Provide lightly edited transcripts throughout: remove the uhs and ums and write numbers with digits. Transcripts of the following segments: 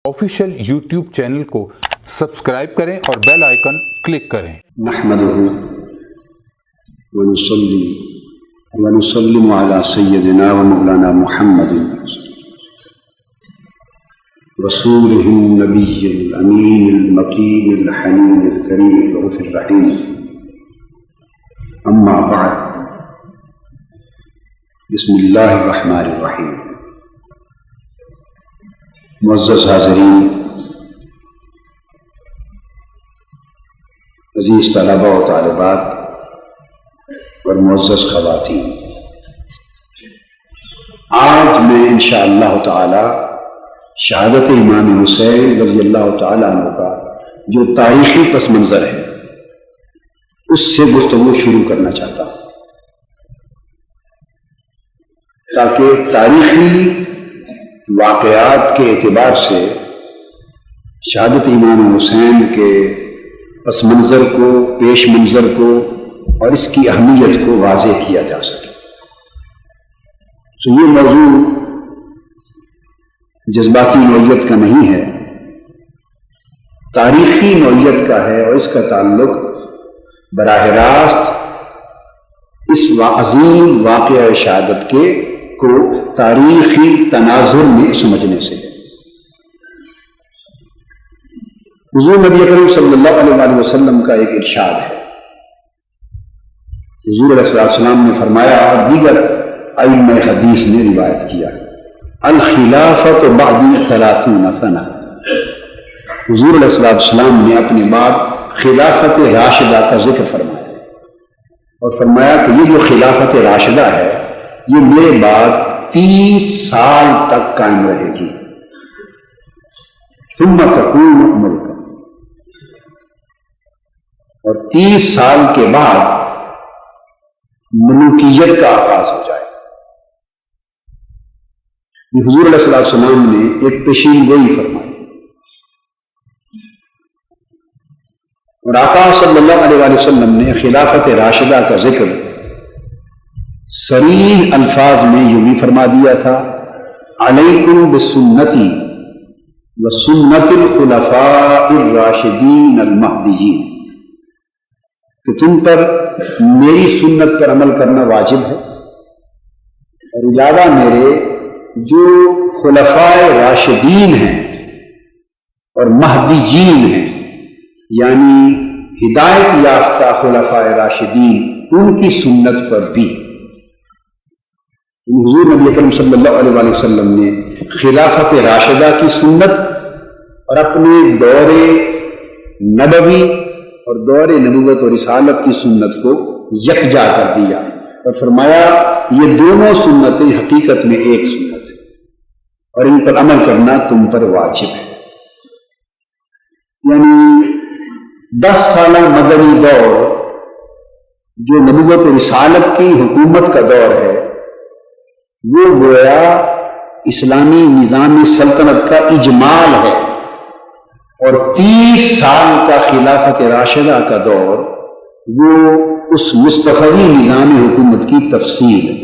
Official YouTube channel کو subscribe کریں اور بیل آئیکن کلک کریں۔ نحمده ونصلي ونسلم على سيدنا ومولانا محمد رسوله النبي الأمين المكين الحنين الكريم الرؤوف الرحيم، أما بعد، بسم الله الرحمن الرحيم۔ معزز حاضرین، عزیز طلباء و طالبات اور معزز خواتین، آج میں انشاءاللہ تعالی شہادت امام حسین رضی اللہ تعالی عنہ کا جو تاریخی پس منظر ہے اس سے گفتگو شروع کرنا چاہتا ہوں، تاکہ تاریخی واقعات کے اعتبار سے شہادت امام حسین کے پس منظر کو، پیش منظر کو اور اس کی اہمیت کو واضح کیا جا سکے۔ تو یہ موضوع جذباتی نوعیت کا نہیں ہے، تاریخی نوعیت کا ہے، اور اس کا تعلق براہ راست اس عظیم واقعہ شہادت کے کو تاریخی تناظر میں سمجھنے سے ہے۔ حضور نبی اکرم صلی اللہ علیہ وسلم کا ایک ارشاد ہے، حضور علیہ السلام نے فرمایا اور دیگر ائمہ حدیث نے روایت کیا، الخلافۃ بعدی 30 سنہ۔ حضور علیہ السلام نے اپنے بعد خلافت راشدہ کا ذکر فرمایا اور فرمایا کہ یہ جو خلافت راشدہ ہے یہ میرے بعد 30 سال تک قائم رہے گی، ثم تکون ملکا، اور 30 سال کے بعد ملوکیت کا آغاز ہو جائے۔ یہ حضور علیہ السلام نے ایک پیشین گوئی فرمائی، اور آقا صلی اللہ علیہ وسلم نے خلافت راشدہ کا ذکر صریح الفاظ میں یوں بھی فرما دیا تھا، علیکم بسنتی وسنت الخلفاء الراشدین المہدیین، کہ تم پر میری سنت پر عمل کرنا واجب ہے، اور علاوہ میرے جو خلفاء راشدین ہیں اور مہدیین ہیں، یعنی ہدایت یافتہ خلفاء راشدین، ان کی سنت پر بھی۔ حضور نبی اکرم صلی اللہ علیہ وسلم نے خلافت راشدہ کی سنت اور اپنے دور نبوی اور دور نبوت و رسالت کی سنت کو یکجا کر دیا اور فرمایا یہ دونوں سنتیں حقیقت میں ایک سنت ہے اور ان پر عمل کرنا تم پر واجب ہے۔ یعنی 10 سالہ مدنی دور جو نبوت و رسالت کی حکومت کا دور ہے، وہ گویا اسلامی نظام سلطنت کا اجمال ہے، اور 30 سال کا خلافت راشدہ کا دور وہ اس مصطفی نظام حکومت کی تفصیل ہے۔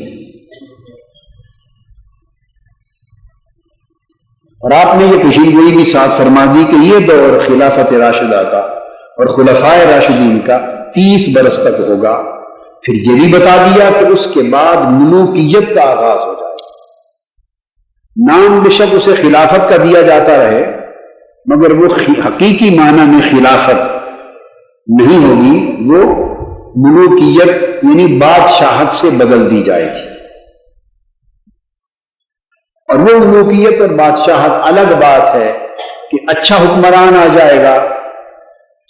اور آپ نے یہ پیشین گوئی بھی ساتھ فرما دی کہ یہ دور خلافت راشدہ کا اور خلفاء راشدین کا 30 برس تک ہوگا۔ پھر یہ بھی بتا دیا کہ اس کے بعد ملوکیت کا آغاز ہو جائے، نام بے شک اسے خلافت کا دیا جاتا رہے، مگر وہ حقیقی معنی میں خلافت نہیں ہوگی، وہ ملوکیت یعنی بادشاہت سے بدل دی جائے گی، اور وہ ملوکیت اور بادشاہت الگ بات ہے کہ اچھا حکمران آ جائے گا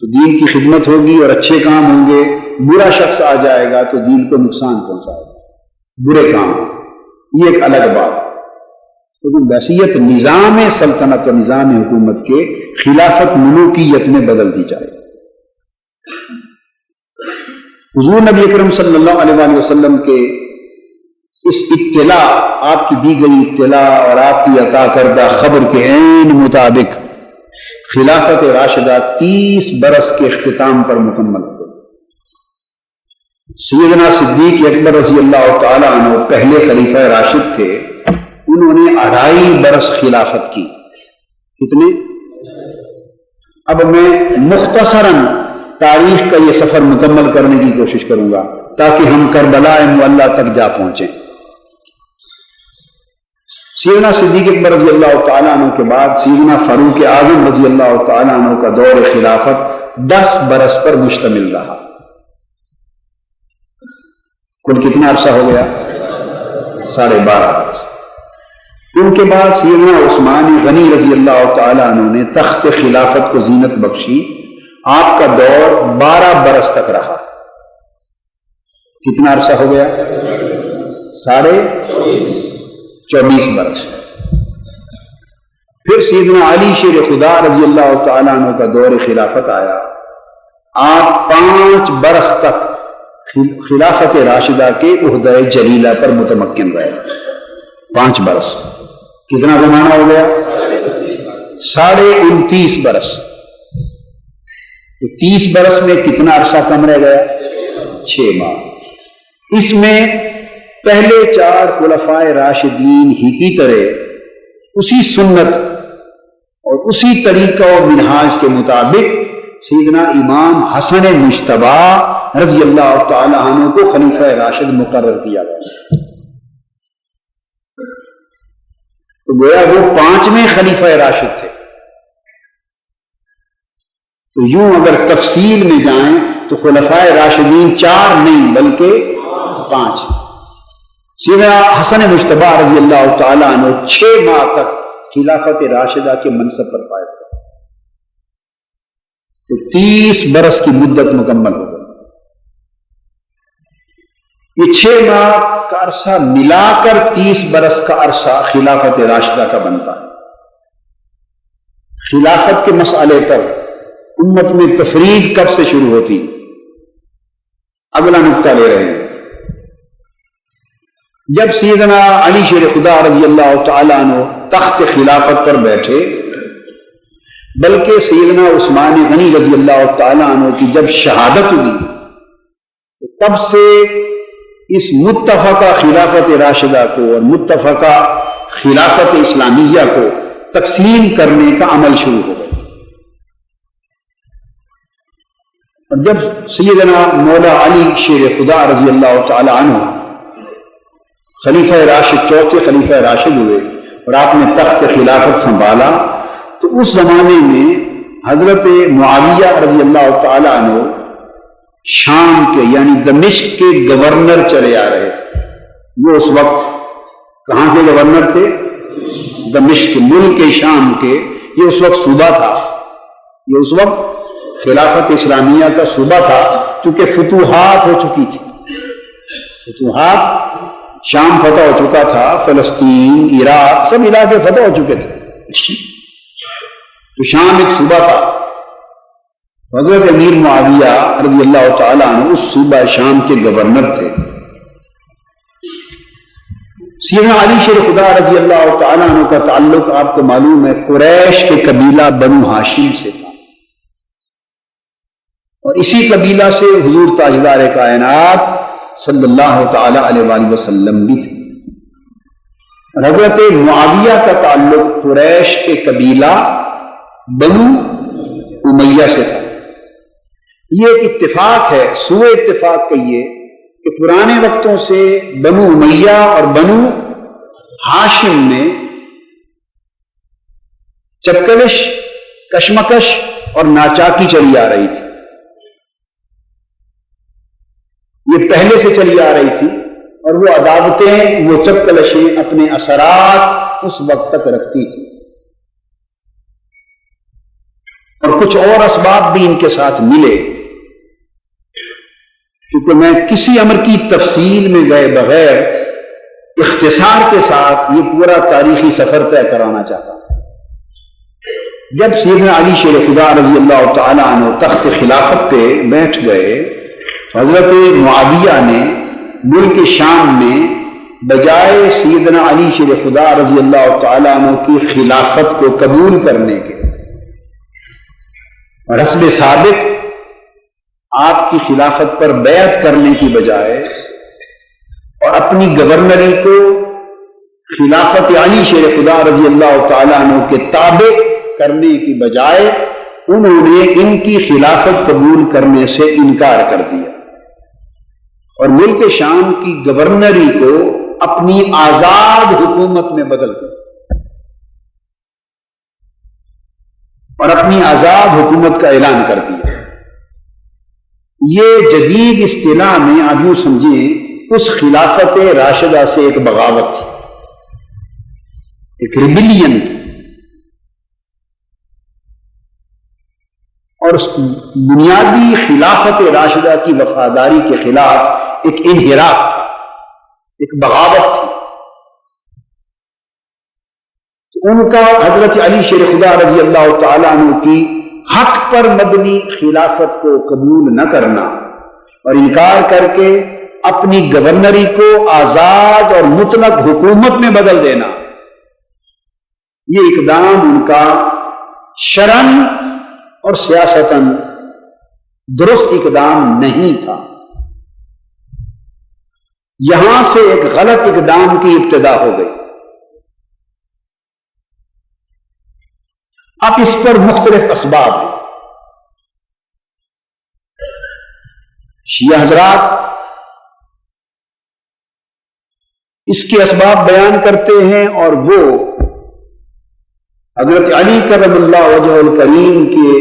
تو دین کی خدمت ہوگی اور اچھے کام ہوں گے، برا شخص آ جائے گا تو دین کو نقصان پہنچائے گا، برے کام، یہ ایک الگ بات ہے۔ لیکن بحیثیت نظام سلطنت اور نظام حکومت کے خلافت ملوکیت میں بدل دی جائے۔ حضور نبی اکرم صلی اللہ علیہ وسلم کے اس اطلاع، آپ کی دی گئی اطلاع اور آپ کی عطا کردہ خبر کے عین مطابق خلافت راشدہ 30 برس کے اختتام پر مکمل ہو گئی۔ سیدنا صدیق اکبر رضی اللہ تعالی عنہ پہلے خلیفہ راشد تھے، انہوں نے 2.5 برس خلافت کی، کتنے؟ اب میں مختصراً تاریخ کا یہ سفر مکمل کرنے کی کوشش کروں گا تاکہ ہم کربلا معلّہ تک جا پہنچیں۔ سیدنا صدیق اکبر رضی اللہ تعالیٰ عنہ کے بعد سیدنا فاروق اعظم رضی اللہ تعالیٰ عنہ کا دور خلافت 10 برس پر مشتمل رہا۔ کل کتنا عرصہ ہو گیا؟ 12.5 برس۔ ان کے بعد سیدنا عثمان غنی رضی اللہ تعالیٰ عنہ نے تخت خلافت کو زینت بخشی۔ آپ کا دور 12 برس تک رہا۔ کتنا عرصہ ہو گیا؟ 24 برس۔ پھر سیدنا علی شیر خدا رضی اللہ تعالیٰ عنہ کا دور خلافت آیا۔ آپ 5 برس تک خلافت راشدہ کے عہدہ جلیلہ پر متمکن رہے۔ 5 برس۔ کتنا زمانہ ہو گیا؟ 29.5 برس۔ تو 30 برس میں کتنا عرصہ کم رہ گیا؟ 6 ماہ۔ اس میں پہلے 4 خلفائے راشدین ہی کی طرح اسی سنت اور اسی طریقہ و منہاج کے مطابق سیدنا امام حسن مجتبی رضی اللہ تعالی عنہ کو خلیفہ راشد مقرر کیا گیا۔ تو گویا وہ 5ویں خلیفہ راشد تھے۔ تو یوں اگر تفصیل میں جائیں تو خلفائے راشدین 4 نہیں بلکہ 5۔ سیدنا حسن مجتبی رضی اللہ تعالی عنہ 6 ماہ تک خلافت راشدہ کے منصب پر فائز رہے۔ تو 30 برس کی مدت مکمل ہو گئی۔ یہ 6 ماہ کا عرصہ ملا کر 30 برس کا عرصہ خلافت راشدہ کا بنتا ہے۔ خلافت کے مسئلے پر امت میں تفریق کب سے شروع ہوتی؟ اگلا نقطہ لے رہے ہیں۔ جب سیدنا علی شیر خدا رضی اللہ تعالی عنہ تخت خلافت پر بیٹھے، بلکہ سیدنا عثمان غنی رضی اللہ تعالی عنہ کی جب شہادت ہوئی تو تب سے اس متفقہ خلافت راشدہ کو اور متفقہ خلافت اسلامیہ کو تقسیم کرنے کا عمل شروع ہو گیا۔ اور جب سیدنا مولا علی شیر خدا رضی اللہ تعالی عنہ خلیفہ راشد 4تھے خلیفہ راشد ہوئے اور آپ نے تخت خلافت سنبھالا، تو اس زمانے میں حضرت معاویہ رضی اللہ تعالی عنہ شام کے یعنی دمشق کے گورنر چلے آ رہے تھے۔ وہ اس وقت کہاں کے گورنر تھے؟ دمشق، ملک شام کے۔ یہ اس وقت صوبہ تھا، یہ اس وقت خلافت اسلامیہ کا صوبہ تھا، چونکہ فتوحات ہو چکی تھی۔ فتوحات، شام فتح ہو چکا تھا، فلسطین، عراق، سب علاقے فتح ہو چکے تھے، تو شام ایک صوبہ تھا۔ حضرت امیر معاویہ رضی اللہ تعالیٰ عنہ اس صوبہ شام کے گورنر تھے۔ سیدنا علی شیر خدا رضی اللہ تعالیٰ عنہ کا تعلق آپ کو معلوم ہے قریش کے قبیلہ بنو ہاشم سے تھا، اور اسی قبیلہ سے حضور تاجدار کائنات صلی اللہ تعالی علیہ وآلہ وسلم بھی تھے۔ حضرت معاویہ کا تعلق قریش کے قبیلہ بنو امیہ سے تھا۔ یہ ایک اتفاق ہے، سوء اتفاق کہیے کہ پرانے وقتوں سے بنو امیہ اور بنو ہاشم میں چپکلش، کشمکش اور ناچاکی چلی آ رہی تھی۔ یہ پہلے سے چلی آ رہی تھی، اور وہ عداوتیں، وہ چپکلشیں اپنے اثرات اس وقت تک رکھتی تھی، اور کچھ اور اسباب بھی ان کے ساتھ ملے۔ چونکہ میں کسی امر کی تفصیل میں گئے بغیر اختصار کے ساتھ یہ پورا تاریخی سفر طے کرانا چاہتا ہوں۔ جب سیدنا علی شیر خدا رضی اللہ تعالی عنہ تخت خلافت پہ بیٹھ گئے، حضرت معاویہ نے ملک شام میں بجائے سیدنا علی شیر خدا رضی اللہ تعالی عنہ کی خلافت کو قبول کرنے کے اور حسب سابق آپ کی خلافت پر بیعت کرنے کی بجائے اور اپنی گورنری کو خلافت علی شیر خدا رضی اللہ تعالی عنہ کے تابع کرنے کی بجائے انہوں نے ان کی خلافت قبول کرنے سے انکار کر دیا اور ملک شام کی گورنری کو اپنی آزاد حکومت میں بدل دیا اور اپنی آزاد حکومت کا اعلان کر دیا۔ یہ جدید اصطلاح میں آپ یوں سمجھیں اس خلافت راشدہ سے ایک بغاوت تھی، ایک ریبیلین تھی، اور اس بنیادی خلافت راشدہ کی وفاداری کے خلاف ایک انحراف تھا، ایک بغاوت تھی۔ ان کا حضرت علی شیر خدا رضی اللہ تعالیٰ عنہ کی حق پر مبنی خلافت کو قبول نہ کرنا اور انکار کر کے اپنی گورنری کو آزاد اور مطلق حکومت میں بدل دینا، یہ اقدام ان کا شرعاً اور سیاستاً درست اقدام نہیں تھا۔ یہاں سے ایک غلط اقدام کی ابتدا ہو گئی۔ اب اس پر مختلف اسباب ہیں۔ شیعہ حضرات اس کے اسباب بیان کرتے ہیں اور وہ حضرت علی کرم اللہ وجہ الکریم کے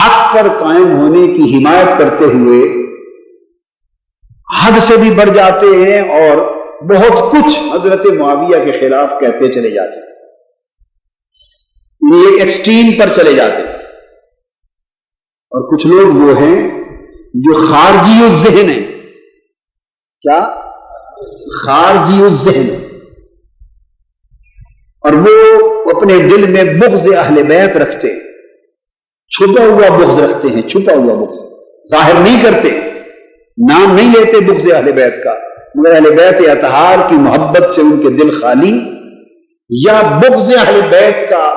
حق پر قائم ہونے کی حمایت کرتے ہوئے حد سے بھی بڑھ جاتے ہیں اور بہت کچھ حضرت معاویہ کے خلاف کہتے چلے جاتے ہیں، ایک ایکسٹریم پر چلے جاتے ہیں۔ اور کچھ لوگ وہ ہیں جو خارجی الذہن ہیں۔ کیا؟ خارجی الذہن، اور وہ اپنے دل میں بغض اہل بیت رکھتے ہیں، چھپا ہوا بغض رکھتے ہیں، چھپا ہوا بغض ظاہر نہیں کرتے، نام نہیں لیتے بغض اہل بیت کا، مگر اہل بیت اطہار کی محبت سے ان کے دل خالی، یا بغض اہل بیت کا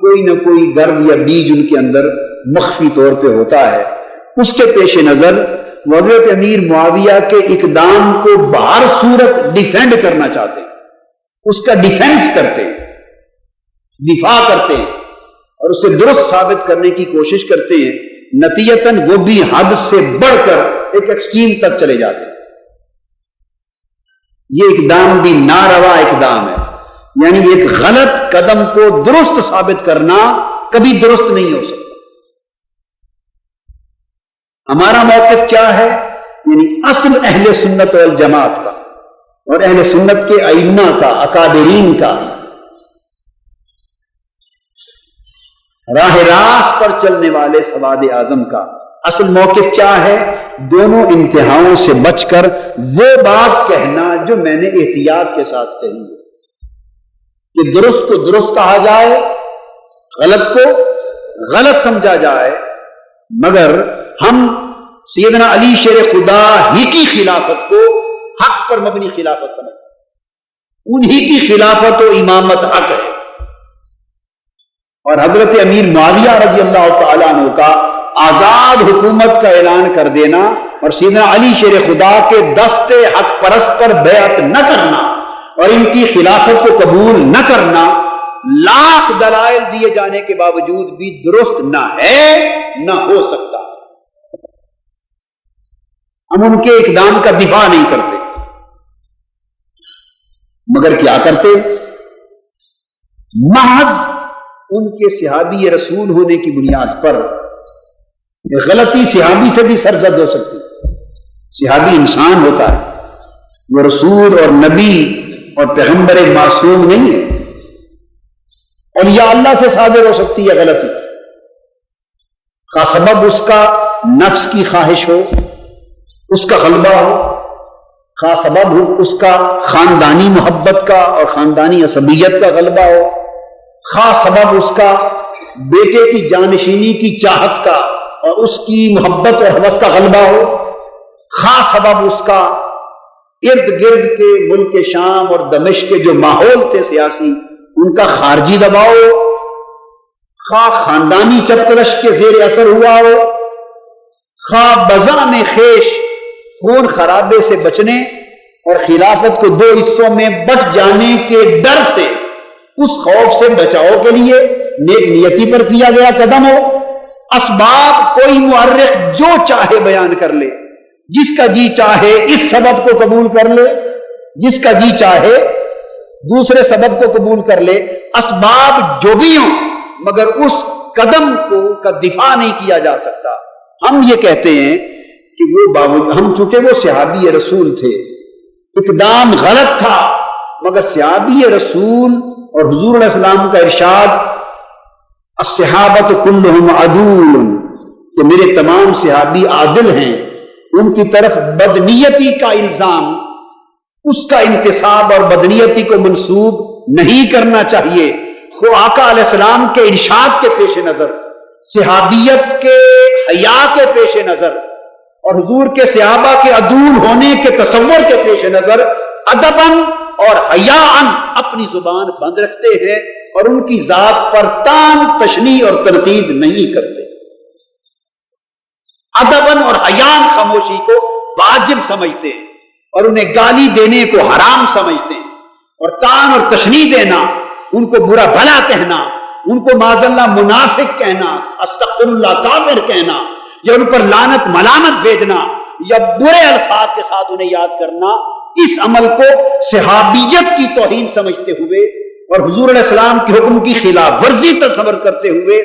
کوئی نہ کوئی گرد یا بیج ان کے اندر مخفی طور پہ ہوتا ہے۔ اس کے پیش نظر حضرت امیر معاویہ کے اقدام کو بہر صورت ڈیفینڈ کرنا چاہتے ہیں، اس کا ڈیفینس کرتے ہیں، دفاع کرتے ہیں اور اسے درست ثابت کرنے کی کوشش کرتے ہیں، نتیجتاً وہ بھی حد سے بڑھ کر ایک ایکسٹریم تک چلے جاتے ہیں۔ یہ اقدام بھی ناروا اقدام ہے، یعنی ایک غلط قدم کو درست ثابت کرنا کبھی درست نہیں ہو سکتا۔ ہمارا موقف کیا ہے؟ یعنی اصل اہل سنت والجماعت کا اور اہل سنت کے ائمہ کا، اکابرین کا، راہ راست پر چلنے والے سواد اعظم کا اصل موقف کیا ہے؟ دونوں انتہاؤں سے بچ کر وہ بات کہنا جو میں نے احتیاط کے ساتھ کہی ہے، کہ درست کو درست کہا جائے، غلط کو غلط سمجھا جائے، مگر ہم سیدنا علی شیر خدا ہی کی خلافت کو حق پر مبنی خلافت سمجھتے، انہی کی خلافت و امامت حق ہے، اور حضرت امیر معاویہ رضی اللہ تعالیٰ عنہ کا آزاد حکومت کا اعلان کر دینا اور سیدنا علی شیر خدا کے دست حق پرست پر بیعت نہ کرنا اور ان کی خلافت کو قبول نہ کرنا لاکھ دلائل دیے جانے کے باوجود بھی درست نہ ہے، نہ ہو سکتا۔ ہم ان کے اقدام کا دفاع نہیں کرتے، مگر کیا کرتے؟ محض ان کے صحابی رسول ہونے کی بنیاد پر غلطی صحابی سے بھی سرزد ہو سکتی، صحابی انسان ہوتا ہے، وہ رسول اور نبی اور پیغمبر معصوم نہیں ہے، اور یا اللہ سے صادر ہو سکتی ہے غلطی، خواہ سبب اس کا نفس کی خواہش ہو، اس کا غلبہ ہو، خواہ سبب ہو اس کا خاندانی محبت کا اور خاندانی عصبیت کا غلبہ ہو، خواہ سبب اس کا بیٹے کی جانشینی کی چاہت کا اور اس کی محبت اور ہوس کا غلبہ ہو، خاص سبب اس کا ارد گرد کے ملک شام اور دمشق کے جو ماحول تھے سیاسی ان کا خارجی دباؤ، خواہ خاندانی چپکرش کے زیر اثر ہوا ہو، خواہ بزم خیش خون خرابے سے بچنے اور خلافت کو دو حصوں میں بٹ جانے کے ڈر سے اس خوف سے بچاؤ کے لیے نیک نیتی پر کیا گیا قدم ہو. اسباب کوئی مورخ جو چاہے بیان کر لے، جس کا جی چاہے اس سبب کو قبول کر لے، جس کا جی چاہے دوسرے سبب کو قبول کر لے، اسباب جو بھی ہوں، مگر اس قدم کا دفاع نہیں کیا جا سکتا. ہم یہ کہتے ہیں کہ ہم چونکہ وہ صحابی رسول تھے، اقدام غلط تھا، مگر صحابی رسول اور حضور علیہ السلام کا ارشاد الصحابۃ کلہم عدول، کہ میرے تمام صحابی عادل ہیں، ان کی طرف بدنیتی کا الزام، اس کا انتساب اور بدنیتی کو منسوب نہیں کرنا چاہیے. خو آقا علیہ السلام کے ارشاد کے پیش نظر، صحابیت کے حیا کے پیش نظر اور حضور کے صحابہ کے عدول ہونے کے تصور کے پیش نظر ادباً اور حیاءً اپنی زبان بند رکھتے ہیں اور ان کی ذات پر تان تشنیع اور تنقید نہیں کرتے. ادباً اور حیاءً خاموشی کو واجب سمجھتے ہیں اور انہیں گالی دینے کو حرام سمجھتے ہیں، اور تان اور تشنیع دینا، ان کو برا بھلا کہنا، ان کو معاذ اللہ منافق کہنا، استغفر اللہ کافر کہنا، یا ان پر لعنت ملامت بھیجنا، یا برے الفاظ کے ساتھ انہیں یاد کرنا، اس عمل کو صحابیت کی توہین سمجھتے ہوئے اور حضور علیہ السلام کے حکم کی خلاف ورزی تصور کرتے ہوئے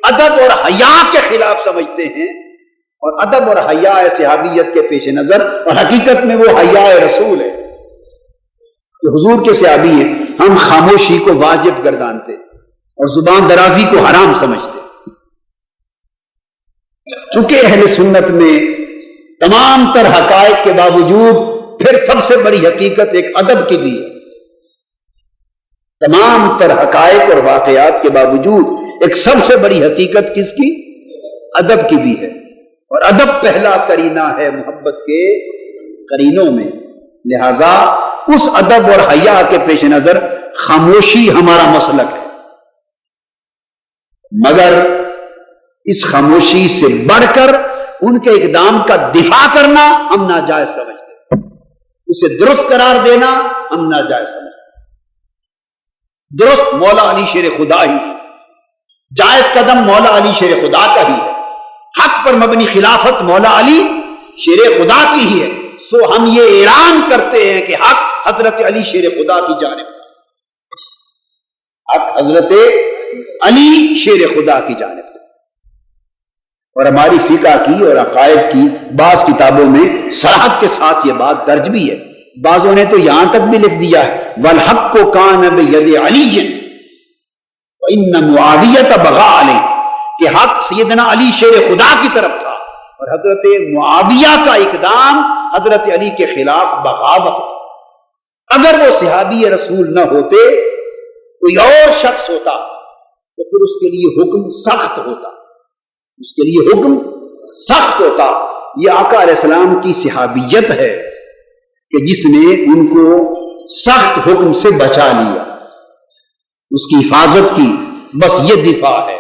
ادب اور حیا کے خلاف سمجھتے ہیں. اور ادب اور حیا صحابیت کے پیش نظر، اور حقیقت میں وہ حیا رسول ہے کہ حضور کے صحابی ہیں، ہم خاموشی کو واجب گردانتے اور زبان درازی کو حرام سمجھتے. چونکہ اہل سنت میں تمام تر حقائق کے باوجود پھر سب سے بڑی حقیقت ایک ادب کی بھی ہے. تمام تر حقائق اور واقعات کے باوجود ایک سب سے بڑی حقیقت کس کی؟ ادب کی بھی ہے. اور ادب پہلا کرینہ ہے محبت کے کرینوں میں. لہذا اس ادب اور حیا کے پیش نظر خاموشی ہمارا مسلک ہے، مگر اس خاموشی سے بڑھ کر ان کے اقدام کا دفاع کرنا ہم ناجائز سمجھتے، اسے درست قرار دینا ہم ناجائز سمجھتے. درست مولا علی شیر خدا ہی ہے، جائز قدم مولا علی شیر خدا کا ہی ہے، حق پر مبنی خلافت مولا علی شیر خدا کی ہی ہے. سو ہم یہ اعلان کرتے ہیں کہ حق حضرت علی شیر خدا کی جانب تھا، حق حضرت علی شیر خدا کی جانب تھا. اور ہماری فقہ کی اور عقائد کی بعض کتابوں میں صراحت کے ساتھ یہ بات درج بھی ہے. بعضوں نے تو یہاں تک بھی لکھ دیا ہے والحق کان بید علی وان معاویہ بغا علیہ، کہ حق سیدنا علی شیر خدا کی طرف تھا اور حضرت معاویہ کا اقدام حضرت علی کے خلاف بغاوت تھا. اگر وہ صحابی رسول نہ ہوتے، کوئی اور شخص ہوتا تو پھر اس کے لیے حکم سخت ہوتا، اس کے لیے حکم سخت ہوتا. یہ آقا علیہ السلام کی صحابیت ہے کہ جس نے ان کو سخت حکم سے بچا لیا، اس کی حفاظت کی. بس یہ دفاع ہے،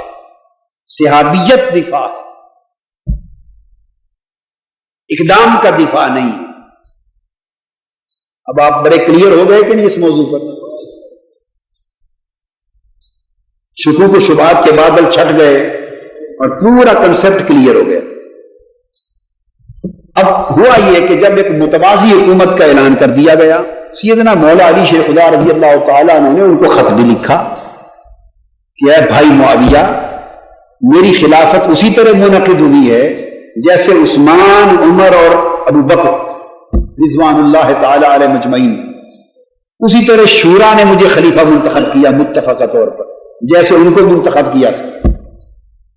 صحابیت دفاع ہے، اقدام کا دفاع نہیں. اب آپ بڑے کلیئر ہو گئے کہ نہیں اس موضوع پر؟ شکوک و شبہات کے بادل چھٹ گئے اور پورا کنسپٹ کلیئر ہو گیا. اب ہوا یہ کہ جب ایک متوازی حکومت کا اعلان کر دیا گیا، سیدنا مولا علی شیر خدا رضی اللہ تعالیٰ عنہ نے ان کو خط بھی لکھا کہ اے بھائی معاویہ، میری خلافت اسی طرح منعقد ہوئی ہے جیسے عثمان، عمر اور ابو بکر رضوان اللہ تعالی علیہ مجمعین، اسی طرح شورا نے مجھے خلیفہ منتخب کیا متفقہ طور پر جیسے ان کو منتخب کیا تھا،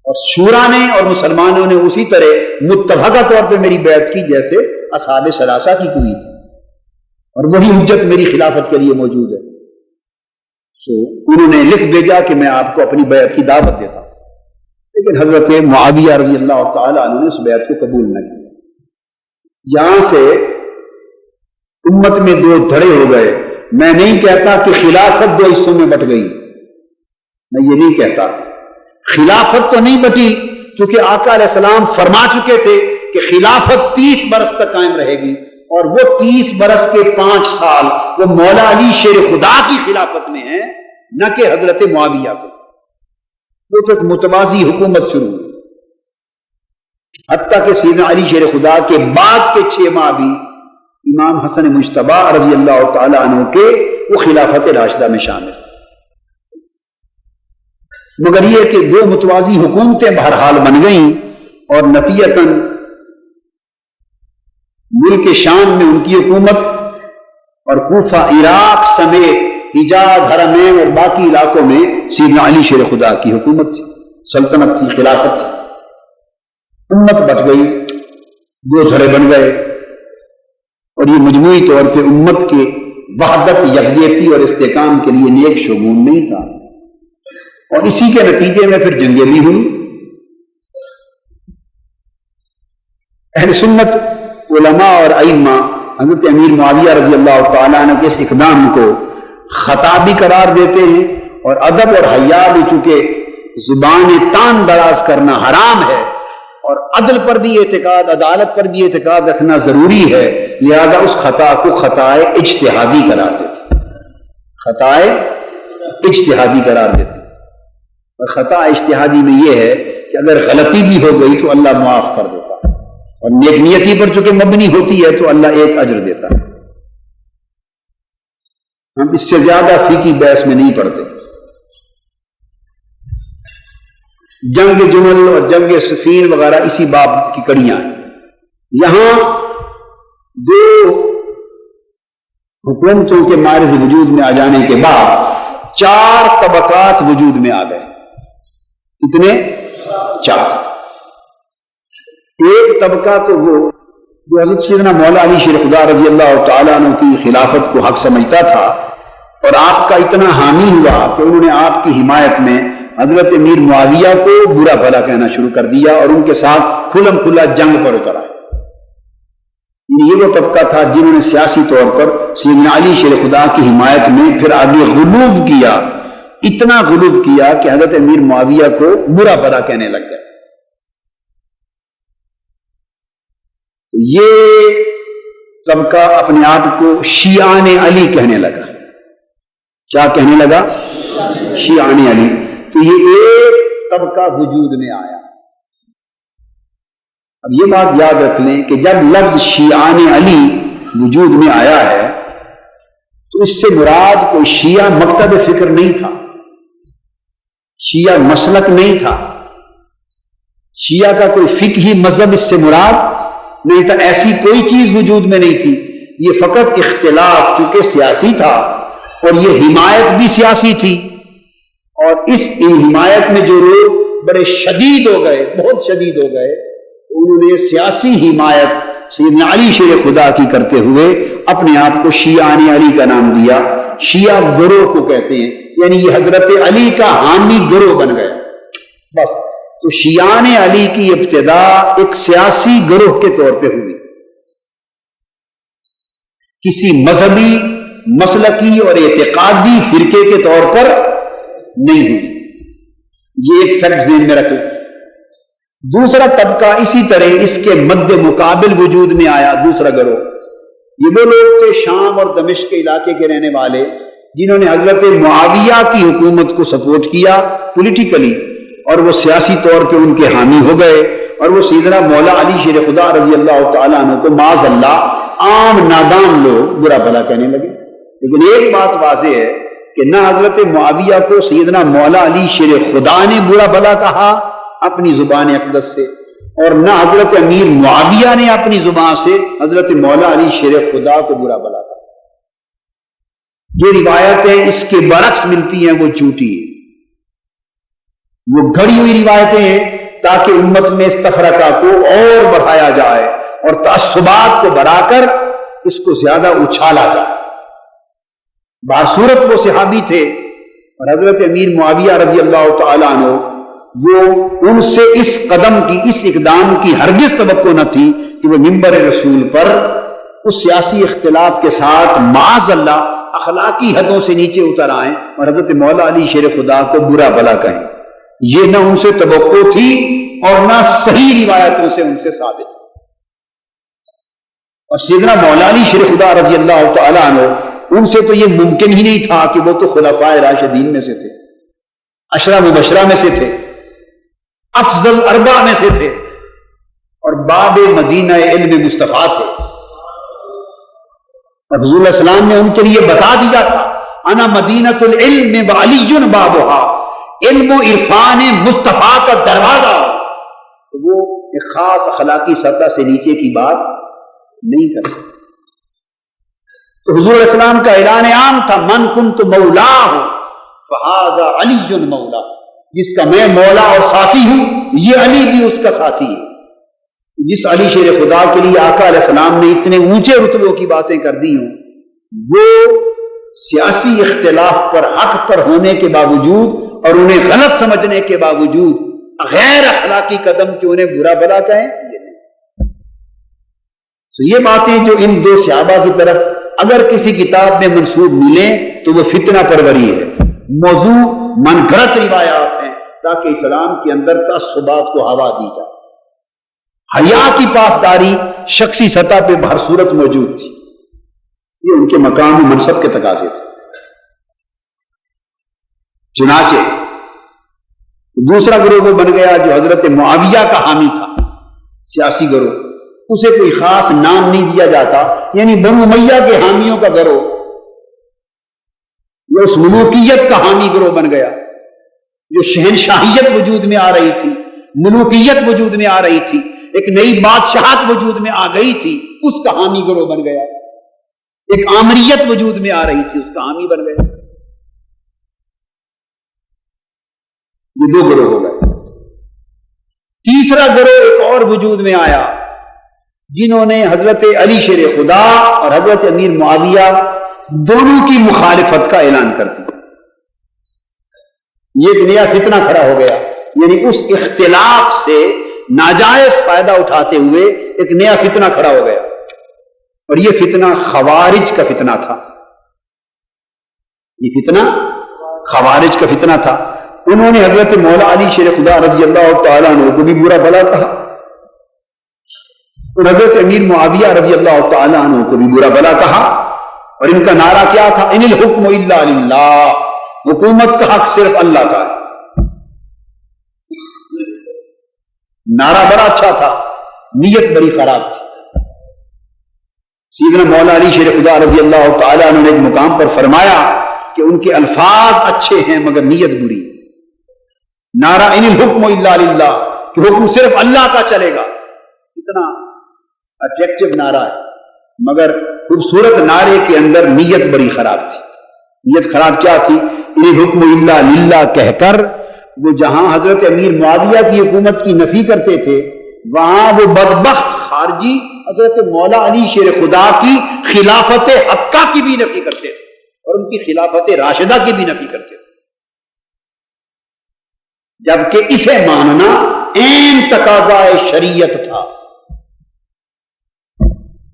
اور شورا نے اور مسلمانوں نے اسی طرح متفقہ طور پہ میری بیعت کی جیسے اصحاب ثلاثہ کی ہوئی تھی، اور وہی حجت میری خلافت کے لیے موجود ہے. انہوں نے لکھ بھیجا کہ میں آپ کو اپنی بیعت کی دعوت دیتا ہوں، لیکن حضرت معاویہ رضی اللہ تعالی عنہ نے اس بیعت کو قبول نہ کیا. یہاں سے امت میں دو دھڑے ہو گئے. میں نہیں کہتا کہ خلافت دو حصوں میں بٹ گئی، میں یہ نہیں کہتا. خلافت تو نہیں بٹی، کیونکہ آقا علیہ السلام فرما چکے تھے کہ خلافت 30 برس تک قائم رہے گی، اور وہ 30 برس کے 5 سال وہ مولا علی شیر خدا کی خلافت میں ہیں، نہ کہ حضرت معاویہ کو. وہ تو ایک متوازی حکومت شروع ہوئی، حتیٰ کہ سیدنا علی شیر خدا کے بعد کے 6 ماہ بھی امام حسن مجتبی رضی اللہ تعالی عنہ کے وہ خلافت راشدہ میں شامل. مگر یہ کہ 2 متوازی حکومتیں بہرحال بن گئیں اور نتیجتاً ملک شام میں ان کی حکومت اور کوفہ عراق سمیت حجاز حرمین اور باقی علاقوں میں سیدنا علی شیر خدا کی حکومت تھی، سلطنت تھی، خلافت تھی. امت بٹ گئی، 2 دھڑے بن گئے، اور یہ مجموعی طور پہ امت کے وحدت، یکجہتی اور استحکام کے لیے نیک شگون نہیں تھا. اور اسی کے نتیجے میں پھر جنگیں بھی ہوئی. اہل سنت علماء اور ائمہ حضرت امیر معاویہ رضی اللہ تعالیٰ عنہ کے اس اقدام کو خطا بھی قرار دیتے ہیں، اور ادب اور حیا بھی، چونکہ زبان تان دراز کرنا حرام ہے اور عدل پر بھی اعتقاد، عدالت پر بھی اعتقاد رکھنا ضروری ہے، لہذا اس خطا کو خطائے اجتہادی قرار دیتے، خطائے اجتہادی قرار دیتے. اور خطا اجتہادی میں یہ ہے کہ اگر غلطی بھی ہو گئی تو اللہ معاف کر دیتا ہے، اور نیک نیتی پر چونکہ مبنی ہوتی ہے تو اللہ ایک اجر دیتا ہے. ہم اس سے زیادہ فقہی بحث میں نہیں پڑھتے. جنگ جمل اور جنگ صفین وغیرہ اسی باب کی کڑیاں ہیں. یہاں 2 حکومتوں کے معرض وجود میں آ جانے کے بعد 4 طبقات وجود میں آ گئے. کتنے؟ 4. ایک طبقہ تو وہ جو حضرت سیدنا مولا علی شیر خدا رضی اللہ تعالیٰ عنہ کی خلافت کو حق سمجھتا تھا اور آپ کا اتنا حامی ہوا کہ انہوں نے آپ کی حمایت میں حضرت امیر معاویہ کو برا بھلا کہنا شروع کر دیا اور ان کے ساتھ کھلم کھلا جنگ پر اتر آئے. یہ وہ طبقہ تھا جنہوں نے سیاسی طور پر سیدنا علی شیر خدا کی حمایت میں پھر آگے غلو کیا، اتنا غلو کیا کہ حضرت امیر معاویہ کو برا بھلا کہنے لگ گئے. یہ طبقہ اپنے آپ کو شیعان علی کہنے لگا. کیا کہنے لگا؟ شیعان علی. تو یہ ایک طبقہ وجود میں آیا. اب یہ بات یاد رکھ لیں کہ جب لفظ شیعان علی وجود میں آیا ہے تو اس سے مراد کوئی شیعہ مکتب فکر نہیں تھا، شیعہ مسلک نہیں تھا، شیعہ کا کوئی فقہی مذہب اس سے مراد نہیں تھا. ایسی کوئی چیز وجود میں نہیں تھی. یہ فقط اختلاف چونکہ سیاسی تھا اور یہ حمایت بھی سیاسی تھی، اور اس حمایت میں جو لوگ بڑے شدید ہو گئے، بہت شدید ہو گئے، انہوں نے سیاسی حمایت سیدنا علی شیر خدا کی کرتے ہوئے اپنے آپ کو شیعان علی کا نام دیا. شیعہ گروہ کو کہتے ہیں، یعنی یہ حضرت علی کا حامی گروہ بن گیا. بس تو شیعان علی کی ابتدا ایک سیاسی گروہ کے طور پہ ہوئی، کسی مذہبی، مسلکی اور اعتقادی فرقے کے طور پر نہیں ہوئی. یہ ایک فیکٹ ذہن میں رکھیں. دوسرا طبقہ اسی طرح اس کے مد مقابل وجود میں آیا. دوسرا گروہ یہ وہ لوگ تھے شام اور دمشق کے علاقے کے رہنے والے جنہوں نے حضرت معاویہ کی حکومت کو سپورٹ کیا پولیٹیکلی، اور وہ سیاسی طور پہ ان کے حامی ہو گئے، اور وہ سیدنا مولا علی شیر خدا رضی اللہ تعالیٰ عنہ کو معاذ اللہ عام نادان لوگ برا بھلا کہنے لگے. لیکن ایک بات واضح ہے کہ نہ حضرت معاویہ کو سیدنا مولا علی شیر خدا نے برا بھلا کہا اپنی زبان اقدس سے، اور نہ حضرت امیر معاویہ نے اپنی زبان سے حضرت مولا علی شیر خدا کو برا بھلا کہا. جو روایتیں اس کے برعکس ملتی ہیں وہ جھوٹی ہیں، وہ گھڑی ہوئی روایتیں ہیں تاکہ امت میں اس تفرقہ کو اور بڑھایا جائے اور تعصبات کو بڑھا کر اس کو زیادہ اچھالا جائے. باصورت وہ صحابی تھے، اور حضرت امیر معاویہ رضی اللہ تعالیٰ عنہ وہ ان سے اس قدم کی، اس اقدام کی ہرگز توقع نہ تھی کہ وہ منبر رسول پر اس سیاسی اختلاف کے ساتھ معاذ اللہ اخلاقی حدوں سے نیچے اتر آئیں اور حضرت مولا علی شیر خدا کو برا بھلا کہیں. یہ نہ ان سے توقع تھی اور نہ صحیح روایتوں سے ان سے ثابت. اور سیدنا مولا علی شیر خدا رضی اللہ تعالیٰ عنہ ان سے تو یہ ممکن ہی نہیں تھا کہ وہ تو خلفائے راشدین میں سے تھے، عشرہ مبشرہ میں سے تھے، افضل اربع میں سے تھے، اور باب مدینہ علم مصطفیٰ تھے. اور حضور علیہ السلام نے ان کے لیے بتا دیا تھا انا مدینۃ العلم وعلی بابها، علم و عرفان مصطفیٰ کا دروازہ. تو وہ ایک خاص اخلاقی سطح سے نیچے کی بات نہیں کر سکتے. تو حضور علیہ السلام کا اعلان عام تھا من کنت مولاہ فہذا علی مولا، جس کا میں مولا اور ساتھی ہوں یہ علی بھی اس کا ساتھی ہے. جس علی شیر خدا کے لیے آقا علیہ السلام نے اتنے اونچے رتبوں کی باتیں کر دی ہوں، وہ سیاسی اختلاف پر حق پر ہونے کے باوجود اور انہیں غلط سمجھنے کے باوجود غیر اخلاقی قدم کہ انہیں برا بھلا کہیں، یہ نہیں. تو یہ باتیں جو ان دو صحابہ کی طرف اگر کسی کتاب میں منسوب ملیں تو وہ فتنہ پروری ہے، موضوع من گھڑت روایات ہیں تاکہ اسلام کے اندر تعصبات کو ہوا دی جائے. حیا کی پاسداری شخصی سطح پہ بہر صورت موجود تھی، یہ ان کے مقام و منصب کے تقاضے تھے. چنانچہ دوسرا گروہ وہ بن گیا جو حضرت معاویہ کا حامی تھا، سیاسی گروہ، اسے کوئی خاص نام نہیں دیا جاتا، یعنی بنو امیہ کے حامیوں کا گروہ، یہ اس ملوکیت کا حامی گروہ بن گیا جو شہنشاہیت وجود میں آ رہی تھی، ملوکیت وجود میں آ رہی تھی، ایک نئی بادشاہت وجود میں آ گئی تھی، اس کا حامی گروہ بن گیا. ایک آمریت وجود میں آ رہی تھی، اس کا حامی بن گیا. یہ دو گروہ ہو گئے. تیسرا گروہ ایک اور وجود میں آیا جنہوں نے حضرت علی شیر خدا اور حضرت امیر معاویہ دونوں کی مخالفت کا اعلان کر دیا. یہ ایک نیا فتنہ کھڑا ہو گیا، یعنی اس اختلاف سے ناجائز فائدہ اٹھاتے ہوئے ایک نیا فتنہ کھڑا ہو گیا، اور یہ فتنہ خوارج کا فتنہ تھا. یہ فتنہ خوارج کا فتنہ تھا. انہوں نے حضرت مولا علی شیر خدا رضی اللہ تعالیٰ عنہ کو بھی برا بھلا کہا، اور حضرت امیر معاویہ رضی اللہ تعالیٰ عنہ کو بھی برا بھلا کہا. اور ان کا نعرہ کیا تھا؟ ان الحکم الا للہ، حکومت کا حق صرف اللہ کا ہے. نعرہ بڑا اچھا تھا، نیت بڑی خراب تھی. سیدنا مولا علی شیر خدا رضی اللہ تعالیٰ عنہ نے ایک مقام پر فرمایا کہ ان کے الفاظ اچھے ہیں مگر نیت بری. نعرہ ان الحکم الا للہ، کہ حکم صرف اللہ کا چلے گا، اتنا اٹریکٹیو نعرہ ہے، مگر خوبصورت نعرے کے اندر نیت بڑی خراب تھی. نیت خراب کیا تھی؟ ان الحکم الا للہ کہہ کر وہ جہاں حضرت امیر معاویہ کی حکومت کی نفی کرتے تھے، وہاں وہ بدبخت خارجی حضرت مولا علی شیر خدا کی خلافت حقہ کی بھی نفی کرتے تھے، اور ان کی خلافت راشدہ کی بھی نفی کرتے تھے. جبکہ اسے ماننا عین تقاضا شریعت تھا،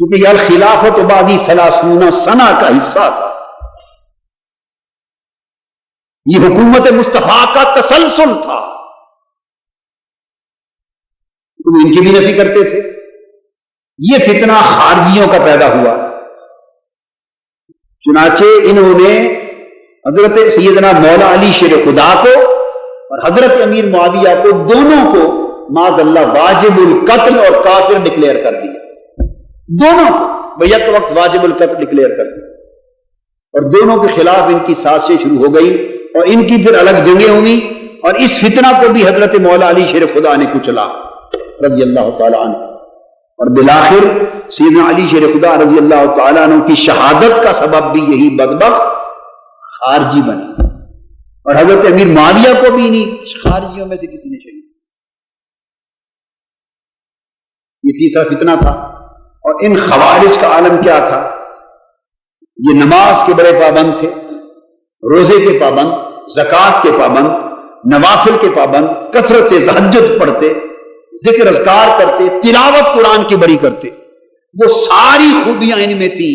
کیونکہ یہ الخلافت بعدی 30 سنہ کا حصہ تھا. یہ حکومت مصطفیٰ کا تسلسل تھا، تو ان کی بھی نفی کرتے تھے. یہ فتنہ خارجیوں کا پیدا ہوا. چنانچہ انہوں نے حضرت سیدنا مولا علی شیر خدا کو اور حضرت امیر معاویہ کو دونوں کو معاذ اللہ واجب القتل اور کافر ڈکلیئر کر دیا. دونوں کو بیک وقت واجب القتل ڈکلیئر کر دیا، اور دونوں کے خلاف ان کی سازشیں شروع ہو گئی، اور ان کی پھر الگ جنگیں ہوئی. اور اس فتنہ کو بھی حضرت مولا علی شیر خدا نے کچلا رضی اللہ تعالیٰ عنہ. اور بالآخر سیدنا علی شیر خدا رضی اللہ تعالیٰ عنہ کی شہادت کا سبب بھی یہی بدبخت خارجی بنی، اور حضرت امیر معاویہ کو بھی نہیں خارجیوں میں سے کسی نے شہید. یہ تیسرا فتنہ تھا. اور ان خوارج کا عالم کیا تھا؟ یہ نماز کے بڑے پابند تھے، روزے کے پابند، زکوٰۃ کے پابند، نوافل کے پابند، کثرت سے تہجد پڑھتے، ذکر اذکار کرتے، تلاوت قرآن کی بڑی کرتے. وہ ساری خوبیاں ان میں تھیں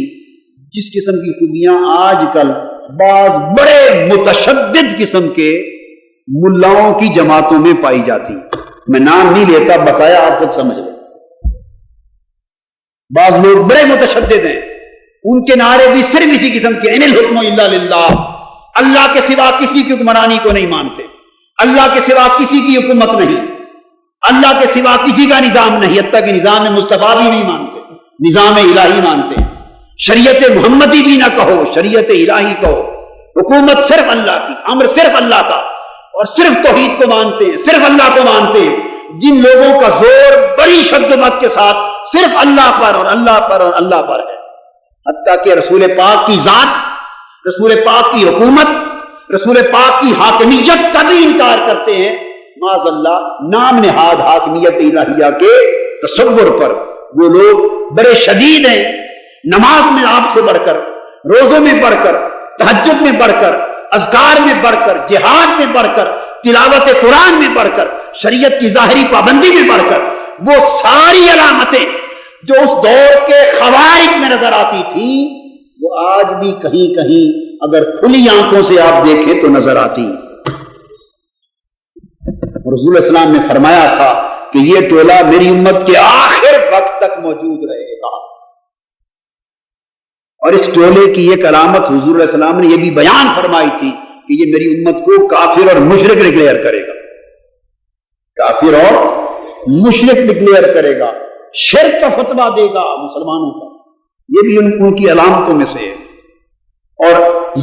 جس قسم کی خوبیاں آج کل بعض بڑے متشدد قسم کے ملاؤں کی جماعتوں میں پائی جاتی. میں نام نہیں لیتا، بقایا آپ خود سمجھ لیں. بعض لوگ بڑے متشدد ہیں، ان کے نعرے بھی صرف اسی قسم کے ان الحکم الا للہ، اللہ کے سوا کسی کی حکمرانی کو نہیں مانتے، اللہ کے سوا کسی کی حکومت نہیں، اللہ کے سوا کسی کا نظام نہیں، حتیٰ کہ نظام مصطفیٰ بھی نہیں مانتے، نظام الہی مانتے ہیں۔ شریعت محمدی بھی نہ کہو، شریعت الہی کہو۔ حکومت صرف اللہ کی، امر صرف اللہ کا، اور صرف توحید کو مانتے ہیں، صرف اللہ کو مانتے ہیں۔ جن لوگوں کا زور بڑی شد و مت کے ساتھ صرف اللہ پر اور اللہ پر اور اللہ پر ہے، حتیٰ کہ رسول پاک کی ذات، رسول پاک کی حکومت، رسول پاک کی حاکمیت کا بھی انکار کرتے ہیں، معاذ اللہ، نام نہاد حاکمیت الہیہ کے تصور پر۔ وہ لوگ بڑے شدید ہیں، نماز میں آپ سے بڑھ کر، روزوں میں بڑھ کر، تہجد میں بڑھ کر، اذکار میں بڑھ کر، جہاد میں بڑھ کر، تلاوت قرآن میں بڑھ کر، شریعت کی ظاہری پابندی میں بڑھ کر، وہ ساری علامتیں جو اس دور کے خوارج میں نظر آتی تھی وہ آج بھی کہیں کہیں اگر کھلی آنکھوں سے آپ دیکھیں تو نظر آتی۔ رسول السلام نے فرمایا تھا کہ یہ ٹولہ میری امت کے آخر وقت تک موجود رہے گا، اور اس ٹولے کی ایک علامت حضور علیہ السلام نے یہ بھی بیان فرمائی تھی کہ یہ میری امت کو کافر اور مشرک ڈکلیئر کرے گا، کافر اور مشرک ڈکلیئر کرے گا، شرک کا فتویٰ دے گا مسلمانوں کا۔ یہ بھی ان کی علامتوں میں سے ہے، اور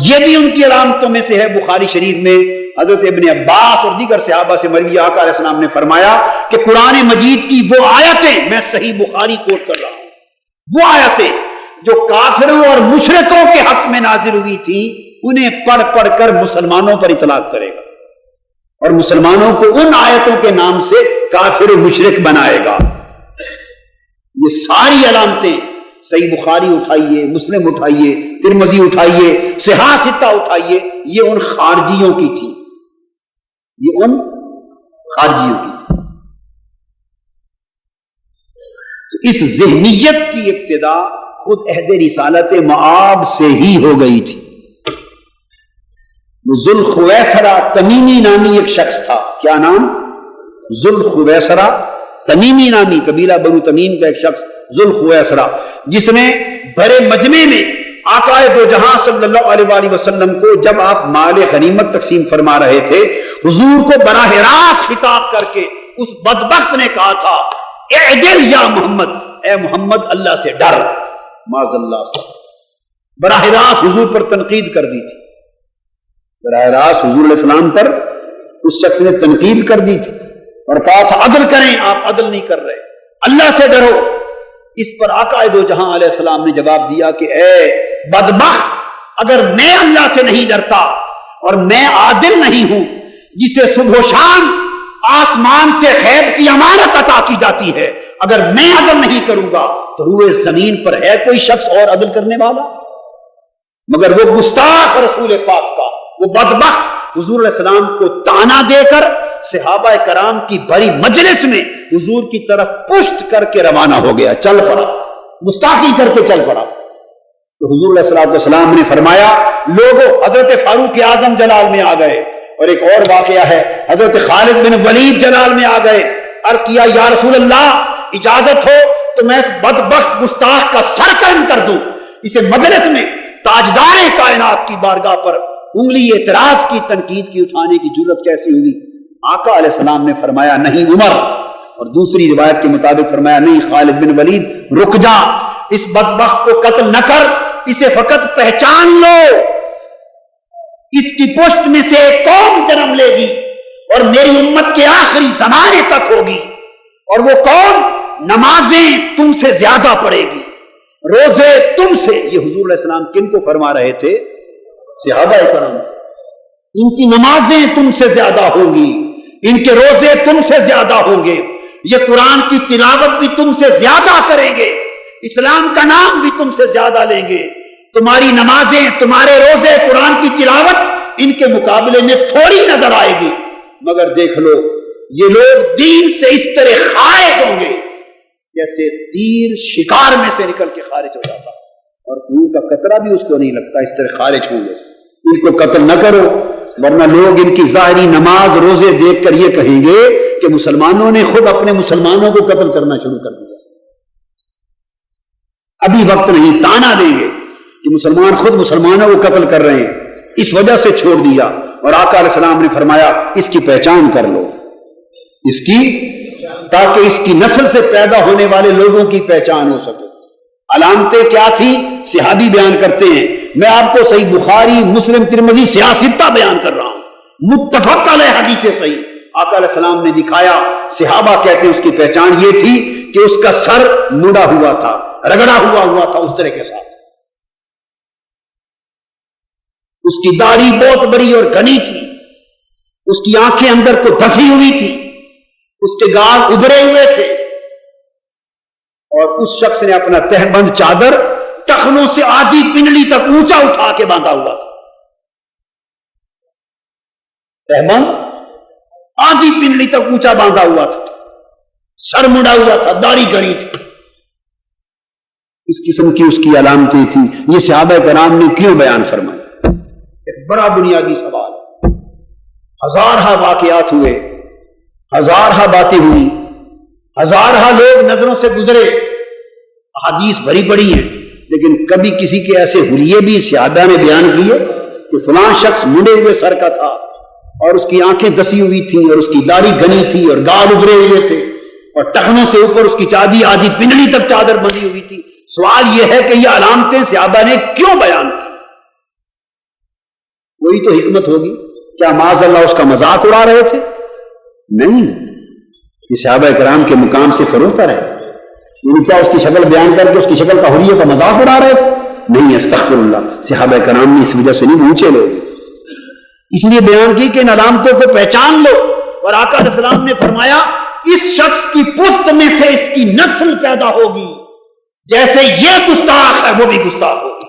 یہ بھی ان کی علامتوں میں سے ہے۔ بخاری شریف میں حضرت ابن عباس اور دیگر صحابہ سے مروی آقا علیہ السلام نے فرمایا کہ قرآن مجید کی وہ آیتیں، میں صحیح بخاری کوٹ کر رہا ہوں، وہ آیتیں جو کافروں اور مشرکوں کے حق میں نازل ہوئی تھی انہیں پڑھ پڑھ کر مسلمانوں پر اطلاق کرے گا، اور مسلمانوں کو ان آیتوں کے نام سے کافر و مشرک بنائے گا۔ یہ ساری علامتیں صحیح بخاری اٹھائیے، مسلم اٹھائیے، ترمذی اٹھائیے، صحاح ستہ اٹھائیے، یہ ان خارجیوں کی تھی، یہ ان خارجیوں کی تھی۔ تو اس ذہنیت کی ابتدا خود عہد رسالت مآب سے ہی ہو گئی تھی۔ ذوالخویسرہ تمیمی نامی ایک شخص تھا، کیا نام؟ ذوالخویسرہ تمیمی نامی، قبیلہ بنو تمیم کا ایک شخص ذوالخویسرہ، جس نے بڑے مجمع میں آقا دو جہاں صلی اللہ علیہ وآلہ وسلم کو جب آپ مال غنیمت تقسیم فرما رہے تھے، حضور کو براہ راست خطاب کر کے اس بدبخت نے کہا تھا اعدل یا محمد، اے محمد اللہ سے ڈر، معاذ اللہ، براہ راست حضور پر تنقید کر دی تھی، براہ راست حضور علیہ السلام پر اس شخص نے تنقید کر دی تھی اور کہا تھا عدل کریں، آپ عدل نہیں کر رہے، اللہ سے ڈرو۔ اس پر آقا دو جہاں علیہ السلام نے جواب دیا کہ اے بدبخت، اگر میں اللہ سے نہیں ڈرتا اور میں عادل نہیں ہوں جسے صبح و شام آسمان سے غیب کی امانت عطا کی جاتی ہے، اگر میں عدل نہیں کروں گا تو روئے زمین پر ہے کوئی شخص اور عدل کرنے والا؟ مگر وہ گستاخ رسول پاک کا وہ بدبخت حضور علیہ السلام کو تانا دے کر صحابہ کرام کی بڑی مجلس میں حضور کی طرف پشت کر کے روانہ ہو گیا، چل پڑا، گستاخی کر کے چل پڑا۔ تو حضور علیہ السلام نے فرمایا لوگوں، حضرت فاروق اعظم جلال میں آ گئے، اور ایک اور واقعہ ہے حضرت خالد بن ولید جلال میں آ گئے، عرض کیا یا رسول اللہ اجازت ہو تو میں اس بدبخت گستاخ کا سر قلم کر دوں۔ اسے مجلس میں تاجدار کائنات کی بارگاہ پر انگلی اعتراض کی تنقید کی اٹھانے کی جرت کیسی ہوئی؟ آقا علیہ السلام نے فرمایا نہیں عمر، اور دوسری روایت کے مطابق فرمایا نہیں خالد بن ولید، رک جا، اس بدبخت کو قتل نہ کر، اسے فقط پہچان لو، اس کی پشت میں سے ایک قوم جنم لے گی اور میری امت کے آخری زمانے تک ہوگی، اور وہ قوم نمازیں تم سے زیادہ پڑھے گی، روزے تم سے۔ یہ حضور علیہ السلام کن کو فرما رہے تھے؟ صحابہ کرام۔ ان کی نمازیں تم سے زیادہ ہوں گی، ان کے روزے تم سے زیادہ ہوں گے، یہ قرآن کی تلاوت بھی تم سے زیادہ کریں گے، اسلام کا نام بھی تم سے زیادہ لیں گے، تمہاری نمازیں، تمہارے روزے، قرآن کی تلاوت ان کے مقابلے میں تھوڑی نظر آئے گی، مگر دیکھ لو یہ لوگ دین سے اس طرح خارج ہوں گے جیسے تیر شکار میں سے نکل کے خارج ہو جاتا، اور خون کا قطرہ بھی اس کو نہیں لگتا، اس طرح خارج ہوں گے۔ ان کو قتل نہ کرو، ورنہ لوگ ان کی ظاہری نماز روزے دیکھ کر یہ کہیں گے کہ مسلمانوں نے خود اپنے مسلمانوں کو قتل کرنا شروع کر دیا۔ ابھی وقت نہیں، تانا دیں گے، کہ مسلمان خود مسلمانوں کو قتل کر رہے ہیں، اس وجہ سے چھوڑ دیا۔ اور آقا علیہ السلام نے فرمایا اس کی پہچان کر لو، اس کی، تاکہ اس کی نسل سے پیدا ہونے والے لوگوں کی پہچان ہو سکے۔ علامتیں کیا تھی؟ صحابی بیان کرتے ہیں، میں آپ کو صحیح بخاری، مسلم، ترمذی، سیاستہ بیان کر رہا ہوں، متفق علیہ حدیث صحیح۔ آقا علیہ السلام نے دکھایا، صحابہ کہتے ہیں اس کی پہچان یہ تھی کہ اس کا سر مڑا ہوا تھا، رگڑا ہوا تھا اس طرح کے ساتھ، اس کی داڑھی بہت بڑی اور گھنی تھی، اس کی آنکھیں اندر کو دھسی ہوئی تھی، اس کے گال ابھرے ہوئے تھے، اور اس شخص نے اپنا تہبند چادر ٹخنوں سے آدھی پنڈلی تک اونچا اٹھا کے باندھا ہوا تھا۔ تہبند آدھی پنڈلی تک اونچا باندھا ہوا تھا، سر مڑا ہوا تھا، داڑھی گھنی تھی۔ اس قسم کی اس کی علامتیں تھیں۔ یہ صحابہ کرام نے کیوں بیان فرمائی؟ ایک بڑا بنیادی سوال۔ ہزارہ واقعات ہوئے، ہزارہ باتیں ہوئی، ہزارہ لوگ نظروں سے گزرے، احادیث بھری پڑی ہیں، لیکن کبھی کسی کے ایسے حلیے بھی صحابہ نے بیان کیے کہ فلاں شخص مڑے ہوئے سر کا تھا اور اس کی آنکھیں دسی ہوئی تھیں اور اس کی داڑھی گھنی تھی اور گال ابھرے ہوئے تھے اور ٹخنوں سے اوپر اس کی چادی آدھی پنڈلی تک چادر بندھی ہوئی تھی؟ سوال یہ ہے کہ یہ علامتیں صحابہ نے کیوں بیان کی؟ وہی تو حکمت ہوگی۔ کیا معاذ اللہ اس کا مذاق اڑا رہے تھے؟ نہیں، یہ صحابہ کرام کے مقام سے فروتر ہے۔ یعنی کیا اس کی شکل بیان کر کے اس کی شکل کا حلیے کا مذاق اڑا رہے تھے؟ نہیں، استغفر اللہ، صحابہ کرام نے اس وجہ سے نہیں اونچے لوگ، اس لیے بیان کی کہ ان علامتوں کو پہچان لو۔ اور آقا علیہ السلام نے فرمایا اس شخص کی پشت میں سے اس کی نسل پیدا ہوگی، جیسے یہ گستاخ ہے وہ بھی گستاخ ہوگی،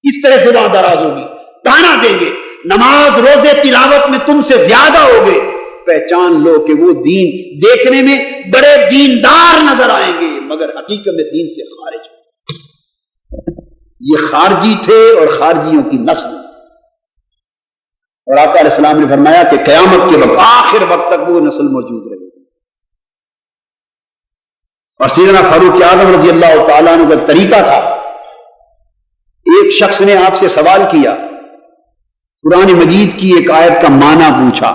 اس طرح زبان دراز ہوگی، تانا دیں گے، نماز روزے تلاوت میں تم سے زیادہ ہوگے۔ پہچان لو کہ وہ دین دیکھنے میں بڑے دیندار نظر آئیں گے مگر حقیقت میں دین سے خارج ہیں۔ یہ خارجی تھے اور خارجیوں کی نسل۔ اور آقا علیہ السلام نے فرمایا کہ قیامت کے وقت آخر وقت تک وہ نسل موجود رہے گی۔ اور سیدنا فاروق اعظم رضی اللہ تعالیٰ عنہ کا طریقہ تھا، ایک شخص نے آپ سے سوال کیا، قرآن مجید کی ایک آیت کا معنی پوچھا،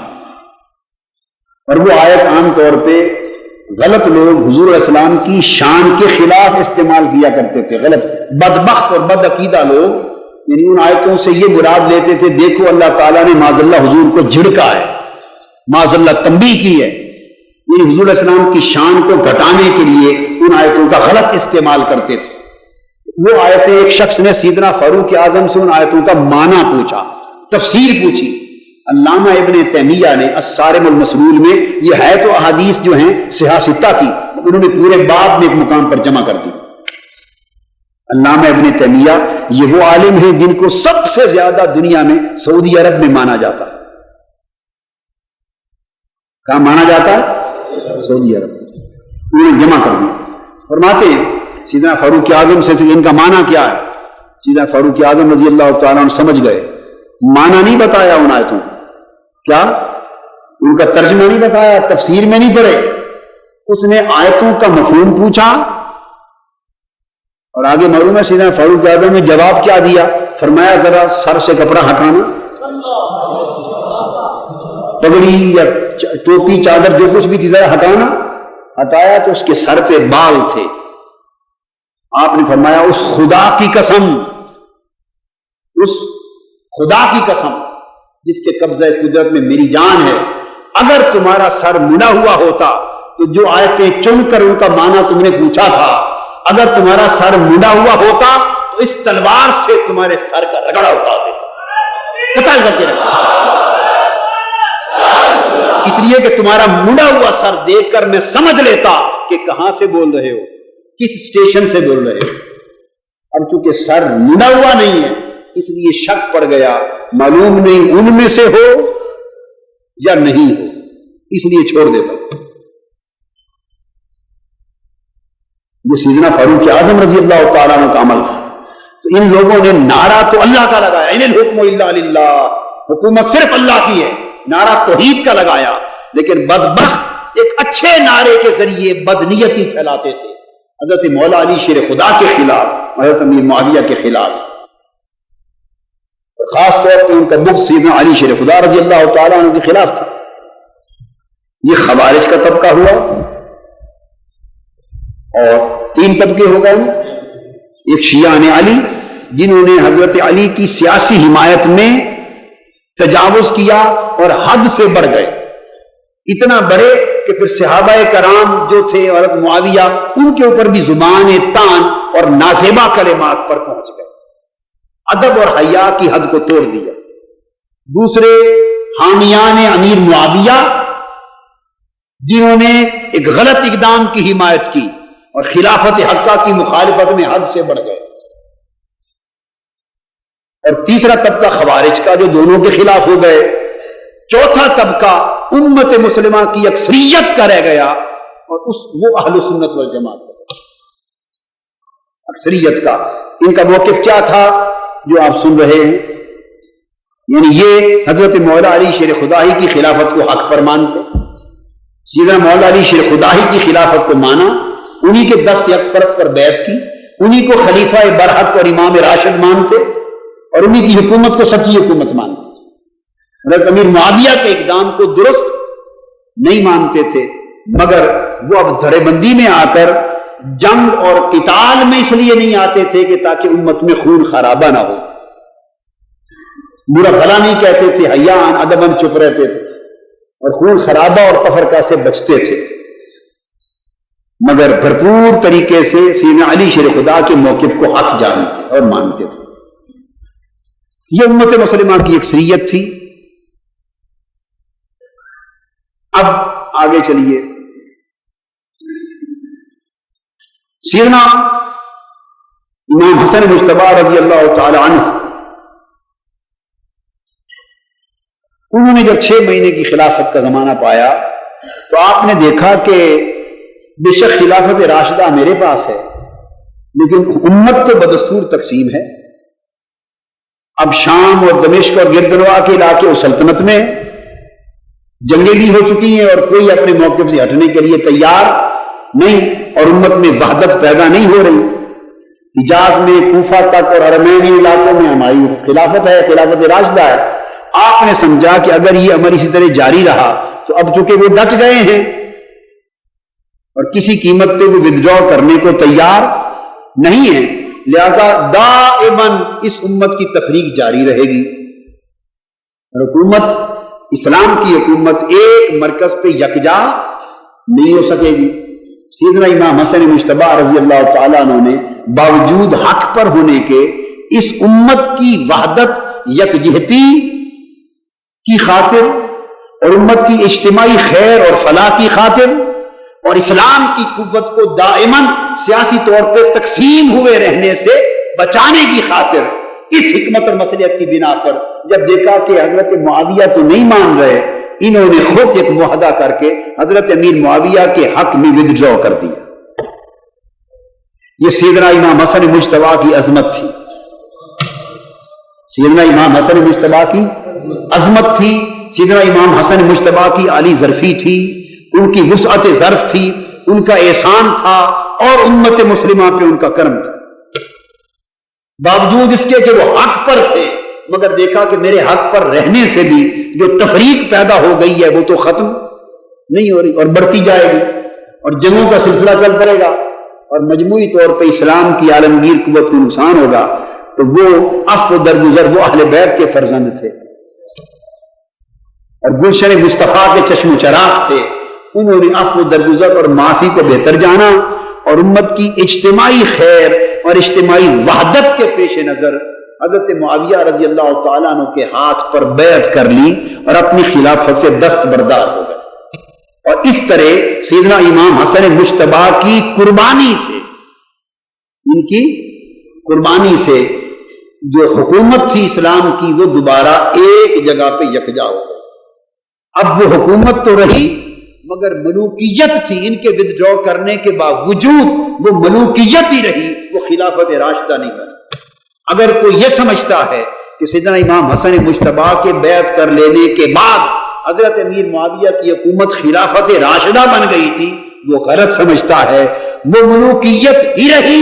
اور وہ آیت عام طور پہ غلط لوگ حضور علیہ السلام کی شان کے خلاف استعمال کیا کرتے تھے، غلط بدبخت اور بد عقیدہ لوگ، یعنی ان آیتوں سے یہ مراد لیتے تھے دیکھو اللہ تعالیٰ نے معاذ اللہ حضور کو جھڑکا ہے، معاذ اللہ تنبیہ کی ہے، یعنی حضور علیہ السلام کی شان کو گھٹانے کے لیے ان آیتوں کا غلط استعمال کرتے تھے۔ وہ آیتیں ایک شخص نے سیدنا فاروق اعظم سے ان آیتوں کا معنی پوچھا، تفسیر پوچھی۔ علامہ ابن تیمیہ نے الصارم المسلول میں، یہ ہے تو احادیث جو ہیں صحاح ستہ کی، انہوں نے پورے باب میں ایک مقام پر جمع کر دی۔ علامہ ابن تیمیہ یہ وہ عالم ہیں جن کو سب سے زیادہ دنیا میں سعودی عرب میں مانا جاتا ہے۔ کہاں مانا جاتا ہے؟ سعودی عرب۔ انہوں نے جمع کر دیا، فرماتے ہیں سیدنا فاروق اعظم سے ان کا معنی کیا ہے؟ سیدنا فاروق اعظم رضی اللہ تعالیٰ عنہ سمجھ گئے، معنی نہیں بتایا ان آیتوں کو، کیا ان کا ترجمہ نہیں بتایا، تفسیر میں نہیں پڑھے، اس نے آیتوں کا مفہوم پوچھا، اور آگے معلوم ہے سیدنا فاروق اعظم نے جواب کیا دیا؟ فرمایا ذرا سر سے کپڑا ہٹانا، پگڑی یا ٹوپی چادر جو کچھ بھی تھی ذرا ہٹانا۔ ہٹایا تو اس کے سر پہ بال تھے۔ آپ نے فرمایا اس خدا کی قسم، اس خدا کی قسم جس کے قبضہ قدرت میں میری جان ہے، اگر تمہارا سر مڑا ہوا ہوتا تو جو آیتیں چن کر ان کا معنی تم نے پوچھا تھا، اگر تمہارا سر مڑا ہوا ہوتا تو اس تلوار سے تمہارے سر کا رگڑا اٹھا دیتا، قتل کر کے رکھا۔ اس لیے کہ تمہارا مڑا ہوا سر دیکھ کر میں سمجھ لیتا کہ کہاں سے بول رہے ہو، کس اسٹیشن سے بول رہے ہو۔ اب چونکہ سر مڑا ہوا نہیں ہے اس لیے شک پڑ گیا، معلوم نہیں ان میں سے ہو یا نہیں ہو، اس لیے چھوڑ دیتا۔ یہ سیدنا فاروق اعظم رضی اللہ تعالیٰ عنہ کا عمل تھا۔ تو ان لوگوں نے نعرہ تو اللہ کا لگایا، ان الحکم الا للہ، حکومت صرف اللہ کی ہے، نعرہ توحید کا لگایا، لیکن بدبخت ایک اچھے نعرے کے ذریعے بدنیتی پھیلاتے تھے، حضرت مولا علی شیر خدا کے خلاف، حضرت امیر معاویہ کے خلاف۔ خاص طور پہ ان کا بغض سیدنا علی شیر خدا رضی اللہ تعالیٰ عنہ کے خلاف تھا۔ یہ خوارج کا طبقہ ہوا، اور 3 طبقے ہو گئے۔ ایک شیعان علی جنہوں نے حضرت علی کی سیاسی حمایت میں تجاوز کیا اور حد سے بڑھ گئے، اتنا بڑے کہ پھر صحابہ کرام جو تھے حضرت معاویہ ان کے اوپر بھی زبان طعن اور نازیبہ کلمات پر پہنچ گئے، ادب اور حیا کی حد کو توڑ دیا۔ دوسرے حامیان امیر معاویہ جنہوں نے ایک غلط اقدام کی حمایت کی اور خلافت حقہ کی مخالفت میں حد سے بڑھ گئے۔ اور تیسرا طبقہ خوارج کا جو دونوں کے خلاف ہو گئے۔ چوتھا طبقہ امت مسلمہ کی اکثریت کا رہ گیا، اور وہ اہل سنت والجماعت کا اکثریت کا۔ ان کا موقف کیا تھا جو آپ سن رہے ہیں؟ یعنی یہ حضرت مولا علی شیر خدائی کی خلافت کو حق پر مانتے، سیدنا مولا علی شیر خدائی کی خلافت کو مانا، انہی کے دست یک پرست پر بیعت کی، انہی کو خلیفہ برحق اور امام راشد مانتے، اور انہی کی حکومت کو سچی حکومت مانتے۔ حضرت امیر معاویہ کے اقدام کو درست نہیں مانتے تھے، مگر وہ اب دھڑے بندی میں آ کر جنگ اور قتال میں اس لیے نہیں آتے تھے کہ تاکہ امت میں خون خرابہ نہ ہو، برا بھلا نہیں کہتے تھے، حیاءً ادباً چپ رہتے تھے اور خون خرابہ اور تفرقہ سے بچتے تھے، مگر بھرپور طریقے سے سیدنا علی شیر خدا کے موقف کو حق جانتے اور مانتے تھے۔ یہ امت مسلمہ کی اکثریت تھی۔ اب آگے چلیے، سیدنا امام حسن مجتبی رضی اللہ تعالی عنہ، انہوں نے جب 6 مہینے کی خلافت کا زمانہ پایا تو آپ نے دیکھا کہ بے شک خلافت راشدہ میرے پاس ہے، لیکن امت تو بدستور تقسیم ہے۔ اب شام اور دمشق اور گردنوا کے علاقے اور سلطنت میں جنگیں بھی ہو چکی ہیں اور کوئی اپنے موقف سے ہٹنے کے لیے تیار نہیں، اور امت میں وحدت پیدا نہیں ہو رہی۔ حجاز میں، کوفہ تک اور ارمینی علاقوں میں ہماری خلافت ہے، خلافت راشدہ ہے۔ آپ نے سمجھا کہ اگر یہ عمل اسی طرح جاری رہا تو اب چونکہ وہ ڈٹ گئے ہیں اور کسی قیمت پہ وہ ودڈرا کرنے کو تیار نہیں ہے، لہذا دائماً اس امت کی تفریق جاری رہے گی، اور حکومت اسلام کی حکومت ایک مرکز پہ یکجا نہیں ہو سکے گی۔ سیدنا امام حسن مجتبی رضی اللہ تعالیٰ عنہ نے باوجود حق پر ہونے کے اس امت کی وحدت، یکجہتی کی خاطر اور امت کی اجتماعی خیر اور فلاح کی خاطر اور اسلام کی قوت کو دائماً سیاسی طور پہ تقسیم ہوئے رہنے سے بچانے کی خاطر اس حکمت اور مصلحت کی بنا پر جب دیکھا کہ حضرت معاویہ تو نہیں مان رہے، انہوں نے خود ایک معاہدہ کر کے حضرت امیر معاویہ کے حق میں ودڈرا کر دیا۔ یہ سیدنا امام حسن مجتبی کی عظمت تھی، سیدنا امام حسن مجتبی کی عظمت تھی، سیدنا امام حسن مجتبی کی عالی ظرفی تھی، ان کی وسعت ظرف تھی، ان کا احسان تھا، اور امت مسلمہ پہ ان کا کرم تھا۔ باوجود اس کے کہ وہ حق پر تھے، مگر دیکھا کہ میرے حق پر رہنے سے بھی جو تفریق پیدا ہو گئی ہے وہ تو ختم نہیں ہو رہی اور بڑھتی جائے گی، اور جنگوں کا سلسلہ چل پڑے گا، اور مجموعی طور پہ اسلام کی عالمگیر قوت کو نقصان ہوگا۔ تو وہ عفو درگزر، وہ اہل بیت کے فرزند تھے اور گلشن مصطفیٰ کے چشم و چراغ تھے، انہوں نے عفو درگزر اور معافی کو بہتر جانا، اور امت کی اجتماعی خیر اور اجتماعی وحدت کے پیش نظر حضرت معاویہ رضی اللہ تعالیٰ عنہ کے ہاتھ پر بیعت کر لی اور اپنی خلافت سے دستبردار ہو گئے۔ اور اس طرح سیدنا امام حسن مجتبی کی قربانی سے، ان کی قربانی سے جو حکومت تھی اسلام کی، وہ دوبارہ ایک جگہ پہ یکجا ہو گئی۔ اب وہ حکومت تو رہی مگر ملوکیت تھی، ان کے ودڈرا کرنے کے باوجود وہ ملوکیت ہی رہی، وہ خلافت راشدہ نہیں بنی۔ اگر کوئی یہ سمجھتا ہے کہ سیدنا امام حسن مجتبی کے بیعت کر لینے کے بعد حضرت امیر معاویہ کی حکومت خلافت راشدہ بن گئی تھی، وہ غلط سمجھتا ہے۔ وہ ملوکیت ہی رہی،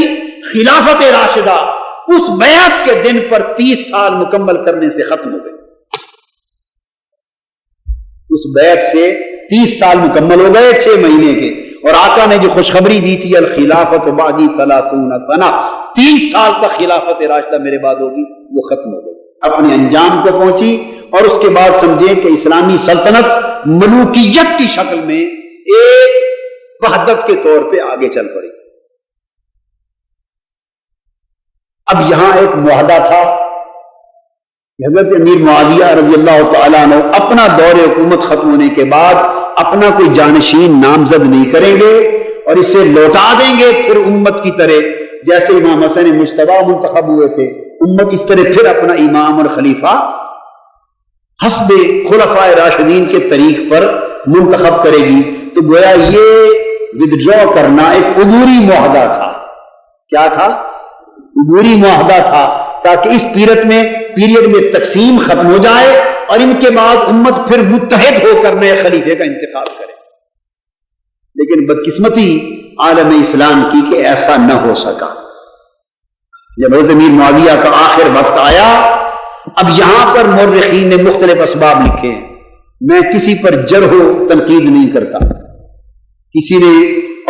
خلافت راشدہ اس بیعت کے دن پر 30 سال مکمل کرنے سے ختم ہو گئے. اس بیعت سے 30 سال مکمل ہو گئے 6 مہینے کے. اور آقا نے جو خوشخبری دی تھی الخلافت بعدی 30 سنہ، 30 سال تک خلافت راشدہ میرے بعد ہوگی، وہ ختم ہو گئی، اپنے انجام کو پہنچی. اور اس کے بعد سمجھیں کہ اسلامی سلطنت ملوکیت کی شکل میں ایک وحدت کے طور پہ آگے چل پڑی. اب یہاں ایک معاہدہ تھا کہ حضرت امیر معاویہ رضی اللہ تعالیٰ عنہ اپنا دور حکومت ختم ہونے کے بعد اپنا کوئی جانشین نامزد نہیں کریں گے اور اسے لوٹا دیں گے پھر امت کی طرح، جیسے امام حسن مجتبی منتخب ہوئے تھے، امت اس طرح پھر اپنا امام اور خلیفہ حسب خلفاء راشدین کے طریق پر منتخب کرے گی. تو گویا یہ ودڈرا کرنا ایک عبوری معاہدہ تھا. کیا تھا؟ عبوری معاہدہ تھا، تاکہ اس پیریڈ میں تقسیم ختم ہو جائے اور ان کے بعد امت پھر متحد ہو کر نئے خلیفے کا انتخاب کرے. لیکن بدقسمتی عالم اسلام کی کہ ایسا نہ ہو سکا. جب حضرت امیر معاویہ کا آخر وقت آیا، اب یہاں پر مورخین نے مختلف اسباب لکھے ہیں. میں کسی پر جرح و تنقید نہیں کرتا. کسی نے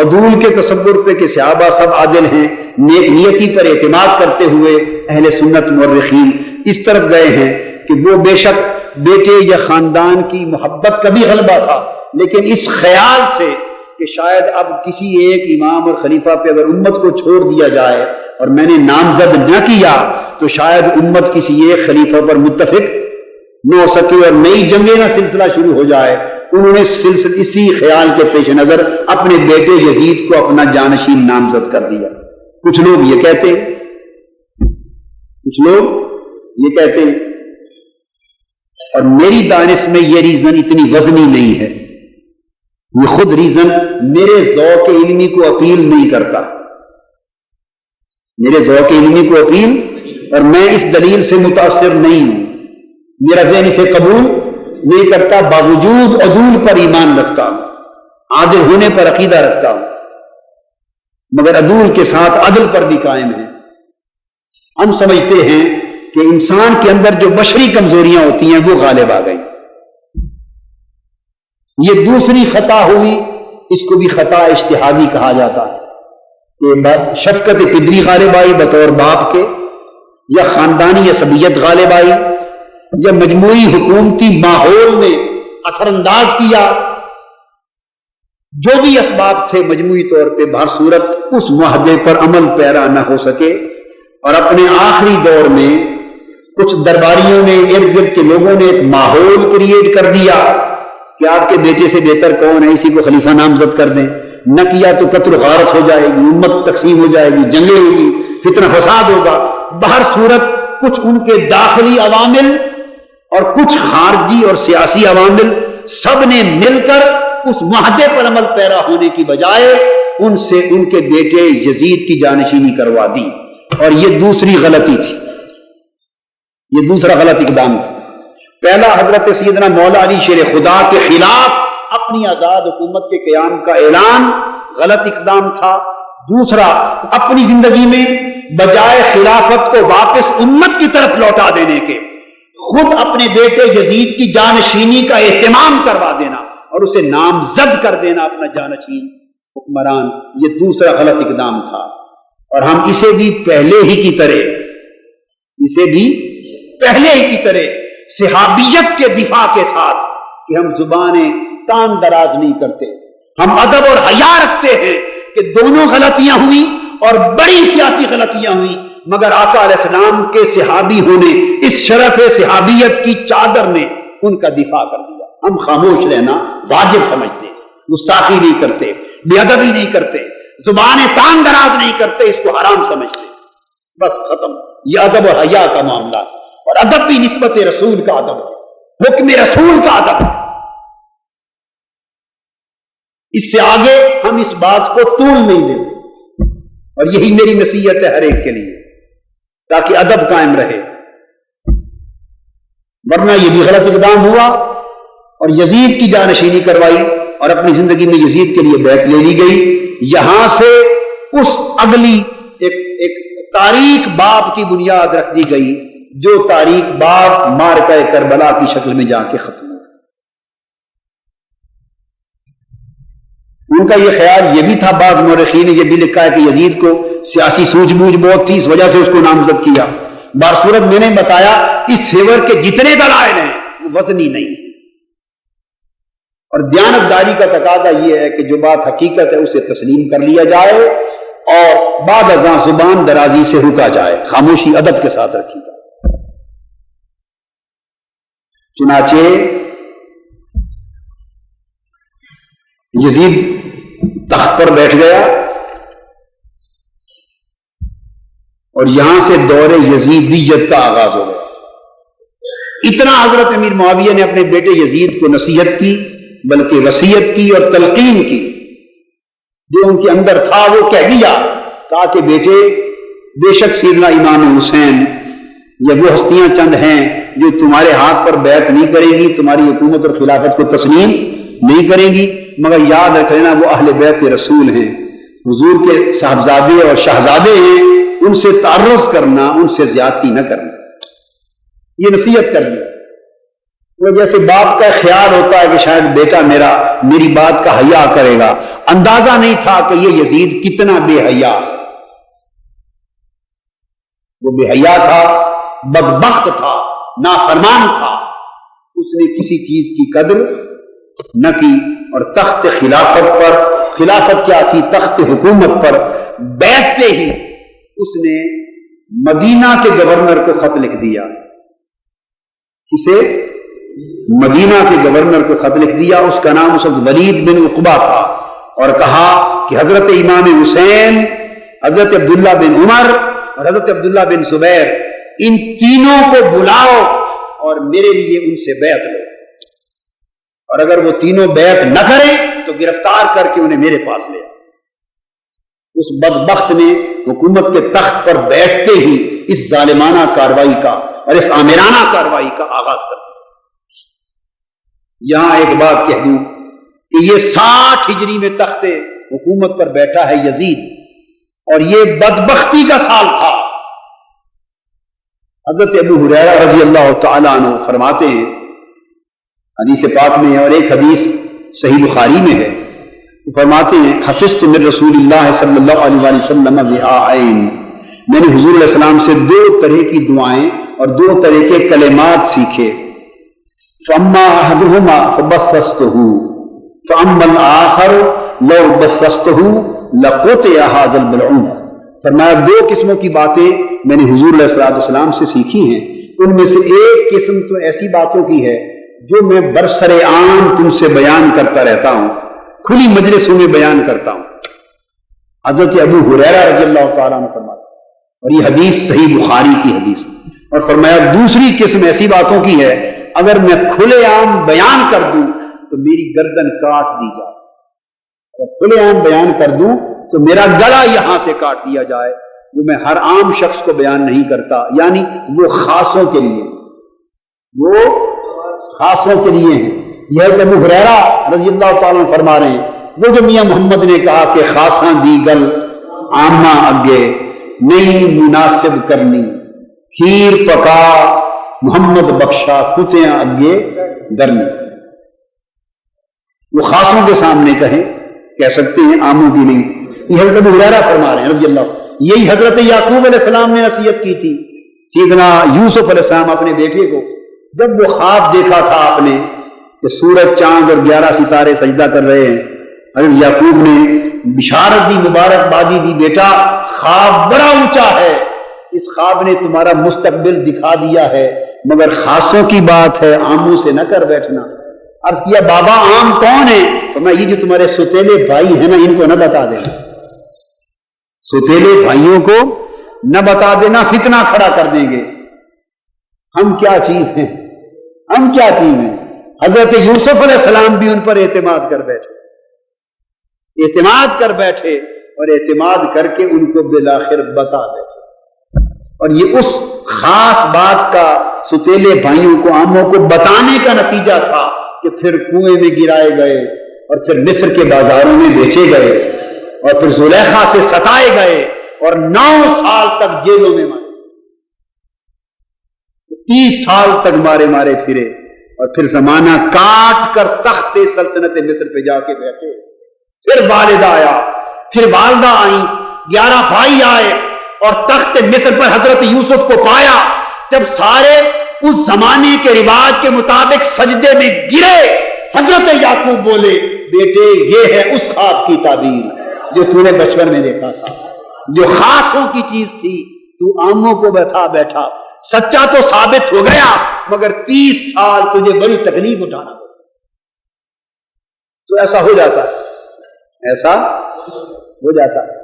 عدول کے تصور پہ کہ صحابہ سب عادل ہیں، نیک نیتی پر اعتماد کرتے ہوئے اہل سنت مورخین اس طرف گئے ہیں کہ وہ بے شک بیٹے یا خاندان کی محبت کا بھی غلبہ تھا، لیکن اس خیال سے کہ شاید اب کسی ایک امام اور خلیفہ پہ اگر امت کو چھوڑ دیا جائے اور میں نے نامزد نہ کیا تو شاید امت کسی ایک خلیفہ پر متفق نہ ہو سکے اور نئی جنگیں نہ سلسلہ شروع ہو جائے. انہوں نے اسی خیال کے پیش نظر اپنے بیٹے یزید کو اپنا جانشین نامزد کر دیا. کچھ لوگ یہ کہتے ہیں اور میری دانش میں یہ ریزن اتنی وزنی نہیں ہے، یہ خود ریزن میرے ذوق علمی کو اپیل نہیں کرتا، میرے ذوق علمی کو اپیل، اور میں اس دلیل سے متاثر نہیں ہوں، میرا ذہن اسے قبول نہیں کرتا، باوجود عدول پر ایمان رکھتا ہوں، عادل ہونے پر عقیدہ رکھتا ہوں، مگر عدول کے ساتھ عدل پر بھی قائم ہے. ہم سمجھتے ہیں کہ انسان کے اندر جو بشری کمزوریاں ہوتی ہیں وہ غالب آ گئی. یہ دوسری خطا ہوئی، اس کو بھی خطا اجتہادی کہا جاتا ہے کہ شفقت پدری غالب آئی بطور باپ کے، یا خاندانی عصبیت غالب آئی، یا مجموعی حکومتی ماحول میں اثر انداز کیا. جو بھی اسباب تھے مجموعی طور پہ بہر صورت اس معاہدے پر عمل پیرا نہ ہو سکے، اور اپنے آخری دور میں کچھ درباریوں نے ارد گرد کے لوگوں نے ایک ماحول کریٹ کر دیا کہ آپ کے بیٹے سے بہتر کون ہے، اسی کو خلیفہ نامزد کر دیں، نہ کیا تو قتل و غارت ہو جائے گی، امت تقسیم ہو جائے گی، جنگیں ہوگی، فتنہ فساد ہوگا. بہر صورت کچھ ان کے داخلی عوامل اور کچھ خارجی اور سیاسی عوامل سب نے مل کر اس معاہدے پر عمل پیرا ہونے کی بجائے ان سے ان کے بیٹے یزید کی جانشینی کروا دی. اور یہ دوسری غلطی تھی، یہ دوسرا غلط اقدام تھا. پہلا حضرت سیدنا مولا علی شیر خدا کے خلاف اپنی آزاد حکومت کے قیام کا اعلان غلط اقدام تھا. دوسرا اپنی زندگی میں بجائے خلافت کو واپس امت کی طرف لوٹا دینے کے خود اپنے بیٹے یزید کی جانشینی کا اہتمام کروا دینا اور اسے نامزد کر دینا اپنا جانشین حکمران، یہ دوسرا غلط اقدام تھا. اور ہم اسے بھی پہلے ہی کی طرح صحابیت کے دفاع کے ساتھ کہ ہم زبانیں تان دراز نہیں کرتے، ہم ادب اور حیا رکھتے ہیں کہ دونوں غلطیاں ہوئی اور بڑی سیاسی غلطیاں ہوئی، مگر آقا علیہ السلام کے صحابی ہونے اس شرف صحابیت کی چادر نے ان کا دفاع کر دیا. ہم خاموش رہنا واجب سمجھتے، گستاخی نہیں کرتے، بے ادبی نہیں کرتے، زبانیں تان دراز نہیں کرتے، اس کو حرام سمجھتے. بس ختم. یہ ادب اور حیا کا معاملہ ہے، اور ادب بھی نسبت رسول کا ادب ہے، حکم رسول کا ادب ہے. اس سے آگے ہم اس بات کو طول نہیں دیتے، اور یہی میری نصیحت ہے ہر ایک کے لیے، تاکہ ادب قائم رہے. ورنہ یہ بھی غلط اقدام ہوا اور یزید کی جانشینی کروائی اور اپنی زندگی میں یزید کے لیے بیعت لے لی گئی. یہاں سے اس اگلی ایک تاریخ باب کی بنیاد رکھ دی گئی، جو تاریخ باب معرکہ کربلا کی شکل میں جا کے ختم ہو۔ ان کا یہ خیال یہ بھی تھا، بعض مورخین نے یہ بھی لکھا ہے کہ یزید کو سیاسی سوجھ بوجھ بہت تھی، اس وجہ سے اس کو نامزد کیا۔ بارصورت میں نے بتایا اس فیور کے جتنے دلائل ہیں وہ وزنی نہیں ہیں، اور دیانتداری کا تقاضا یہ ہے کہ جو بات حقیقت ہے اسے تسلیم کر لیا جائے اور بعد ازاں زبان درازی سے رکا جائے، خاموشی ادب کے ساتھ رکھی جائے۔ چنانچہ یزید تخت پر بیٹھ گیا اور یہاں سے دور یزیدیت کا آغاز ہو گیا۔ اتنا حضرت امیر معاویہ نے اپنے بیٹے یزید کو نصیحت کی، بلکہ وصیت کی اور تلقین کی، جو ان کے اندر تھا وہ کہہ دیا، کہا کہ بیٹے بے شک سیدنا امام حسین یہ وہ ہستیاں چند ہیں جو تمہارے ہاتھ پر بیعت نہیں کریں گی، تمہاری حکومت اور خلافت کو تسلیم نہیں کریں گی، مگر یاد رکھ لینا وہ اہل بیت رسول ہیں، حضور کے صاحبزادے اور شہزادے ہیں، ان سے تعرض کرنا، ان سے زیادتی نہ کرنا۔ یہ نصیحت کر دی۔ وہ جیسے باپ کا خیال ہوتا ہے کہ شاید بیٹا میری بات کا حیا کرے گا، اندازہ نہیں تھا کہ یہ یزید کتنا بے حیا، وہ بے حیا تھا، بدبخت تھا، نافرمان تھا، اس نے کسی چیز کی قدر نہ کی، اور تخت خلافت پر، خلافت کیا تھی، تخت حکومت پر بیٹھتے ہی اس نے مدینہ کے گورنر کو خط لکھ دیا۔ اسے مدینہ کے گورنر کو خط لکھ دیا، اس کا نام اس وقت ولید بن عقبہ تھا، اور کہا کہ حضرت امام حسین، حضرت عبداللہ بن عمر اور حضرت عبداللہ بن زبیر، ان تینوں کو بلاؤ اور میرے لیے ان سے بیعت لو، اور اگر وہ تینوں بیعت نہ کریں تو گرفتار کر کے انہیں میرے پاس لے آؤ۔ اس بدبخت نے حکومت کے تخت پر بیٹھتے ہی اس ظالمانہ کاروائی کا اور اس آمرانہ کاروائی کا آغاز کر دیا۔ یہاں ایک بات کہہ دوں کہ یہ 60 ہجری میں تخت حکومت پر بیٹھا ہے یزید، اور یہ بدبختی کا سال تھا۔ حضرت ابو ہریرہ رضی اللہ تعالیٰ عنہ فرماتے ہیں، حدیث پاک میں ہے اور ایک حدیث صحیح بخاری میں ہے، وہ فرماتے ہیں حفظت من رسول اللہ صلی اللہ علیہ وسلم دعائین، میں نے حضور علیہ السلام سے 2 طرح کی دعائیں اور 2 طرح کے کلمات سیکھے، فاما احدہما فبثثتہ فاما الاخر لو بثثتہ لقطع ھذا البلعوم۔ فرمایا 2 قسموں کی باتیں میں نے حضور علیہ السلام سے سیکھی ہیں، ان میں سے ایک قسم تو ایسی باتوں کی ہے جو میں برسر عام تم سے بیان کرتا رہتا ہوں، کھلی مجلسوں میں بیان کرتا ہوں۔ حضرت ابو ہریرہ رضی اللہ تعالیٰ عنہ فرماتے ہیں، اور یہ حدیث صحیح بخاری کی حدیث، اور فرمایا دوسری قسم ایسی باتوں کی ہے اگر میں کھلے عام بیان کر دوں تو میری گردن کاٹ دی جائے، اگر کھلے عام بیان کر دوں تو میرا گلا یہاں سے کاٹ دیا جائے، وہ میں ہر عام شخص کو بیان نہیں کرتا، یعنی وہ خاصوں کے لیے، وہ خاصوں کے لیے ہیں۔ یہ ابو ہریرہ رضی اللہ تعالیٰ عنہ فرما رہے ہیں، وہ جو میاں محمد نے کہا کہ خاصاں دی گل عامہ اگے نہیں مناسب کرنی، کھیر پکا محمد بخشا کتیاں اگے درنی، وہ خاصوں کے سامنے کہہ سکتے ہیں، عاموں کی نہیں۔ یہ حضرت ابو ہریرہ فرما رہے ہیں رضی اللہ۔ یہی حضرت یعقوب علیہ السلام نے نصیحت کی تھی سیدنا یوسف علیہ السلام اپنے بیٹے کو، جب وہ خواب دیکھا تھا آپ نے کہ سورج چاند اور 11 ستارے سجدہ کر رہے ہیں، حضرت یعقوب نے بشارت دی، مبارکبادی دی، بیٹا خواب بڑا اونچا ہے، اس خواب نے تمہارا مستقبل دکھا دیا ہے، مگر خاصوں کی بات ہے، عاموں سے نہ کر بیٹھنا۔ عرض کیا بابا عام کون ہے؟ تو میں یہ جو تمہارے ستیلے بھائی ہیں نا، ان کو نہ بتا دینا، ستیلے بھائیوں کو نہ بتا دینا، فتنہ کھڑا کر دیں گے۔ ہم کیا چیز ہیں، ہم کیا چیز ہیں؟ حضرت یوسف علیہ السلام بھی ان پر اعتماد کر بیٹھے اور اعتماد کر کے ان کو بالآخر بتا بیٹھے، اور یہ اس خاص بات کا ستیلے بھائیوں کو، عاموں کو بتانے کا نتیجہ تھا کہ پھر کنویں میں گرائے گئے، اور پھر مصر کے بازاروں میں بیچے گئے، اور پھر زلیخا سے ستائے گئے، اور 9 سال تک جیلوں میں مارے، 30 سال تک مارے پھرے، اور پھر زمانہ کاٹ کر تخت سلطنت مصر پہ جا کے بیٹھے۔ پھر والدہ آیا، پھر والدہ آئیں، 11 بھائی آئے، اور تخت مصر پر حضرت یوسف کو پایا۔ جب سارے اس زمانے کے رواج کے مطابق سجدے میں گرے، حضرت یعقوب بولے بیٹے یہ ہے اس خواب کی تعبیر جو تو نے بچپن میں دیکھا تھا، جو خاصوں کی چیز تھی تو عاموں کو بیٹھا، سچا تو ثابت ہو گیا مگر 30 سال تجھے بڑی تکلیف اٹھانا پڑا۔ تو ایسا ہو جاتا ہے، ایسا ہو جاتا ہے۔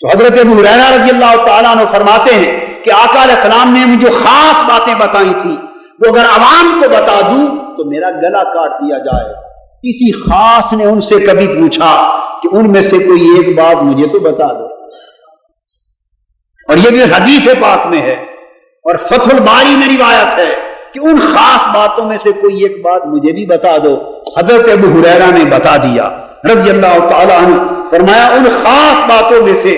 تو حضرت ابو ہریرہ رضی اللہ تعالیٰ عنہ فرماتے ہیں کہ آقا علیہ السلام نے مجھے خاص باتیں بتائی تھی، وہ اگر عوام کو بتا دوں تو میرا گلا کاٹ دیا جائے۔ کسی خاص نے ان سے کبھی پوچھا کہ ان میں سے کوئی ایک بات مجھے تو بتا دو، اور یہ بھی حدیث پاک میں ہے اور فتح الباری میں روایت ہے کہ ان خاص باتوں میں سے کوئی ایک بات مجھے بھی بتا دو۔ حضرت ابو ہریرہ نے بتا دیا رضی اللہ تعالیٰ عنہ، فرمایا ان خاص باتوں میں سے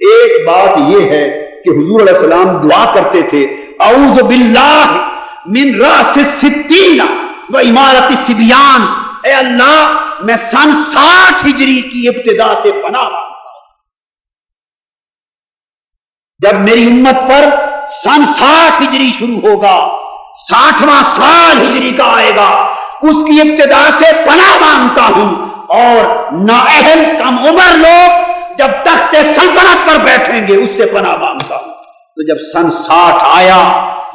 ایک بات یہ ہے کہ حضور علیہ السلام دعا کرتے تھے اعوذ باللہ من راس الستین و امارت الصبیان، اے اللہ میں سن 60 ہجری کی ابتدا سے پناہ مانگتا ہوں۔ جب میری امت پر سن 60 ہجری شروع ہوگا، 60واں سال ہجری کا آئے گا، اس کی ابتدا سے پناہ مانگتا ہوں، اور نااہل کم عمر لوگ جب تخت سلطنت پر بیٹھیں گے اس سے پناہ مانگتا ہوں۔ تو جب سن 60 آیا،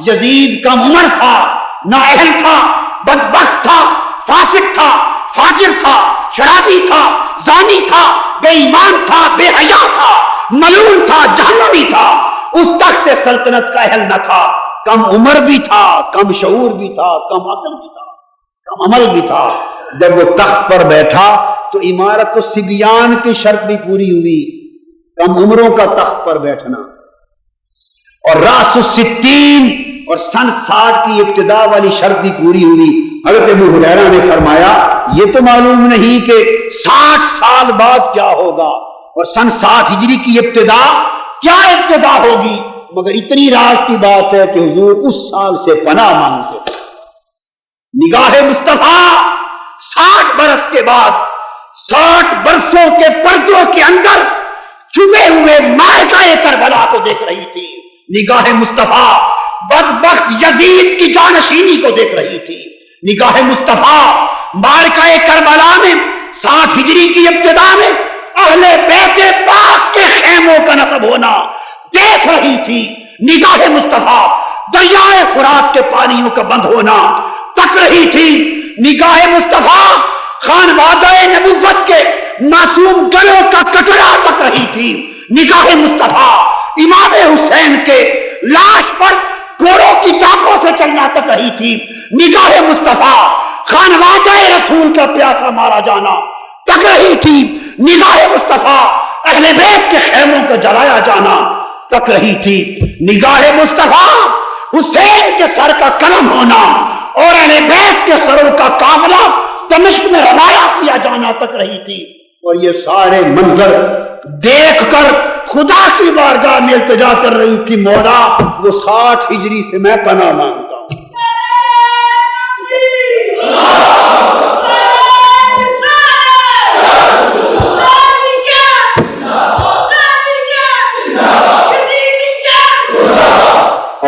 یزید کم عمر تھا، نااہل تھا، بدبخت تھا، فاسق تھا، فاجر تھا، شرابی تھا، زانی تھا، بے ایمان تھا، بے حیا تھا، ملعون تھا، جہنمی تھا، اس تخت سلطنت کا اہل نہ تھا، کم عمر بھی تھا، کم شعور بھی تھا، کم عقل بھی تھا، کم عمل بھی تھا۔ جب وہ تخت پر بیٹھا تو عمارت الصبیان کی شرط بھی پوری ہوئی، کم عمروں کا تخت پر بیٹھنا، اور راس الستین اور سن 60 کی ابتدا والی شرط بھی پوری ہوئی۔ حضرت ابو ہریرہ نے فرمایا یہ تو معلوم نہیں کہ 60 سال بعد کیا ہوگا اور سن 60 ہجری کی ابتدا کیا ابتدا ہوگی، مگر اتنی راز کی بات ہے کہ حضور اس سال سے پناہ مانگتے تھے۔ نگاہ مصطفیٰ 60 برس کے بعد 60 برسوں کے پردوں کے اندر چھپے ہوئے معرکہ کربلا کو دیکھ رہی تھی۔ نگاہ مصطفیٰ بدبخت یزید کی جانشینی کو دیکھ رہی تھی۔ نگاہ مصطفیٰ معرکہ کربلا میں 60 ہجری کی ابتدا میں اہل بیت پاک کے خیموں کا نصب ہونا دیکھ رہی تھی۔ نگاہ مصطفیٰ دریائے فرات کے پانیوں کا بند ہونا تک رہی تھی۔ نگاہ مصطفیٰ خانوادہ نبوت کے معصوم گلوں کا کٹرا تک رہی تھی۔ نگاہ مصطفیٰ امام حسین کے لاش پر گھوڑوں کی ٹانگوں سے چلنا تک رہی تھی۔ نگاہ مصطفیٰ خانوادہ رسول کا پیاسا مارا جانا تک رہی تھی۔ نگاہ مصطفیٰ اہل بیت کے خیموں کا جلایا جانا تک رہی تھی۔ نگاہ مصطفیٰ حسین کے سر کا قلم ہونا اور اہل بیت کے سروں کا قافلہ دمشق میں روانہ کیا جانا تک رہی تھی۔ اور یہ سارے منظر دیکھ کر خدا کی بارگاہ میں التجا کر رہی تھی مولا وہ 60 ہجری سے میں پناہ مانگتا ہوں۔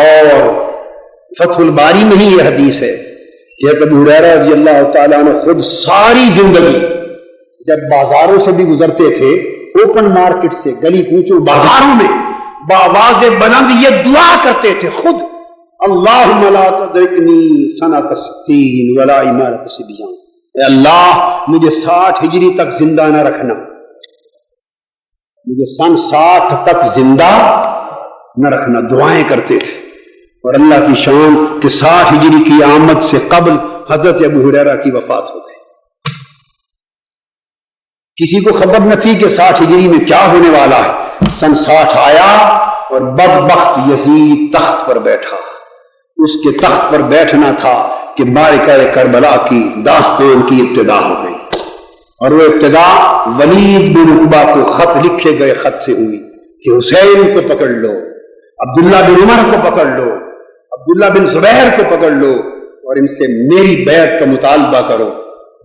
اور فتح الباری میں ہی یہ حدیث ہے کہ ابو ہریرہ رضی اللہ تعالیٰ عنہ خود ساری زندگی جب بازاروں سے بھی گزرتے تھے، اوپن مارکیٹ سے گلی کوچوں بازاروں میں بآواز بلند یہ دعا کرتے تھے خود، اللہم لا تدرکنی سنۃ 60 ولا امارت صبیان، اے اللہ مجھے 60 ہجری تک زندہ نہ رکھنا، مجھے سن 60 تک زندہ نہ رکھنا، دعائیں کرتے تھے۔ اور اللہ کی شان کہ 60 ہجری کی آمد سے قبل حضرت ابو ہریرہ کی وفات ہو گئی۔ کسی کو خبر نہ تھی کہ 60 ہجری میں کیا ہونے والا ہے۔ سن 60 آیا اور بدبخت یزید تخت پر بیٹھا۔ اس کے تخت پر بیٹھنا تھا کہ معرکہ کربلا کی داستان کی ابتدا ہو گئی، اور وہ ابتدا ولید بن عقبہ کو خط لکھے گئے خط سے ہوئی کہ حسین کو پکڑ لو، عبداللہ بن عمر کو پکڑ لو، عبداللہ بن زبیر کو پکڑ لو اور ان سے میری بیعت کا مطالبہ کرو،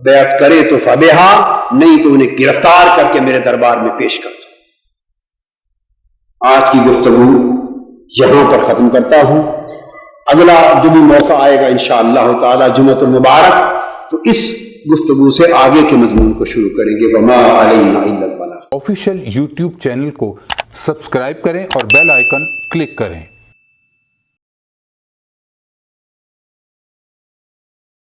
بیعت کرے تو فبہا، نہیں تو انہیں گرفتار کر کے میرے دربار میں پیش کر دو۔ آج کی گفتگو یہاں پر ختم کرتا ہوں، اگلا جو بھی موقع آئے گا انشاءاللہ تعالی جمعۃ المبارک تو اس گفتگو سے آگے کے مضمون کو شروع کریں گے۔ وما علینا الا البلاغ۔ آفیشیل یوٹیوب چینل کو سبسکرائب کریں اور بیل آئیکن کلک کریں۔